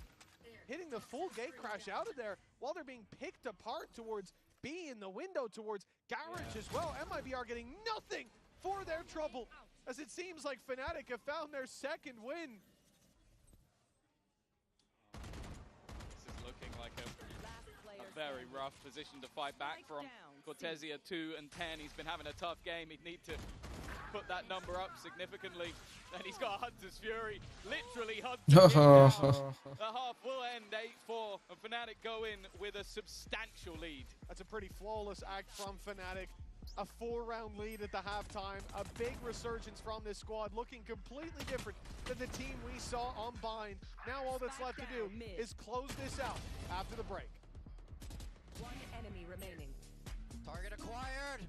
hitting the full gate crash out of there while they're being picked apart towards B in the window, towards Garage as well. MIBR getting nothing for their trouble, as it seems like Fnatic have found their second win. This is looking like a very rough position to fight back from. Cortesia 2 and 10. He's been having a tough game. He'd need to put that number up significantly. And he's got Hunter's Fury. Literally hunting him down. The half will end 8-4. And Fnatic go in with a substantial lead. That's a pretty flawless act from Fnatic. A 4-round lead at the halftime. A big resurgence from this squad, looking completely different than the team we saw on Bind. Now all that's left to do is close this out after the break. One enemy remaining. Target acquired.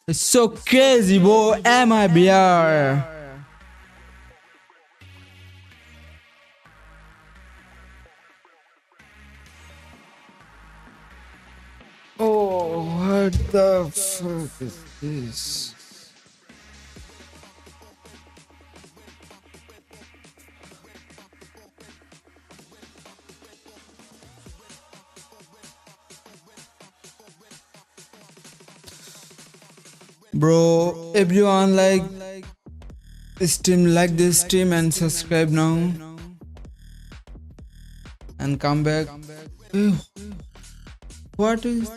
It's so crazy, boy. MIBR. Oh, what the fuck is this? Bro, everyone like this stream and subscribe now and come back. What is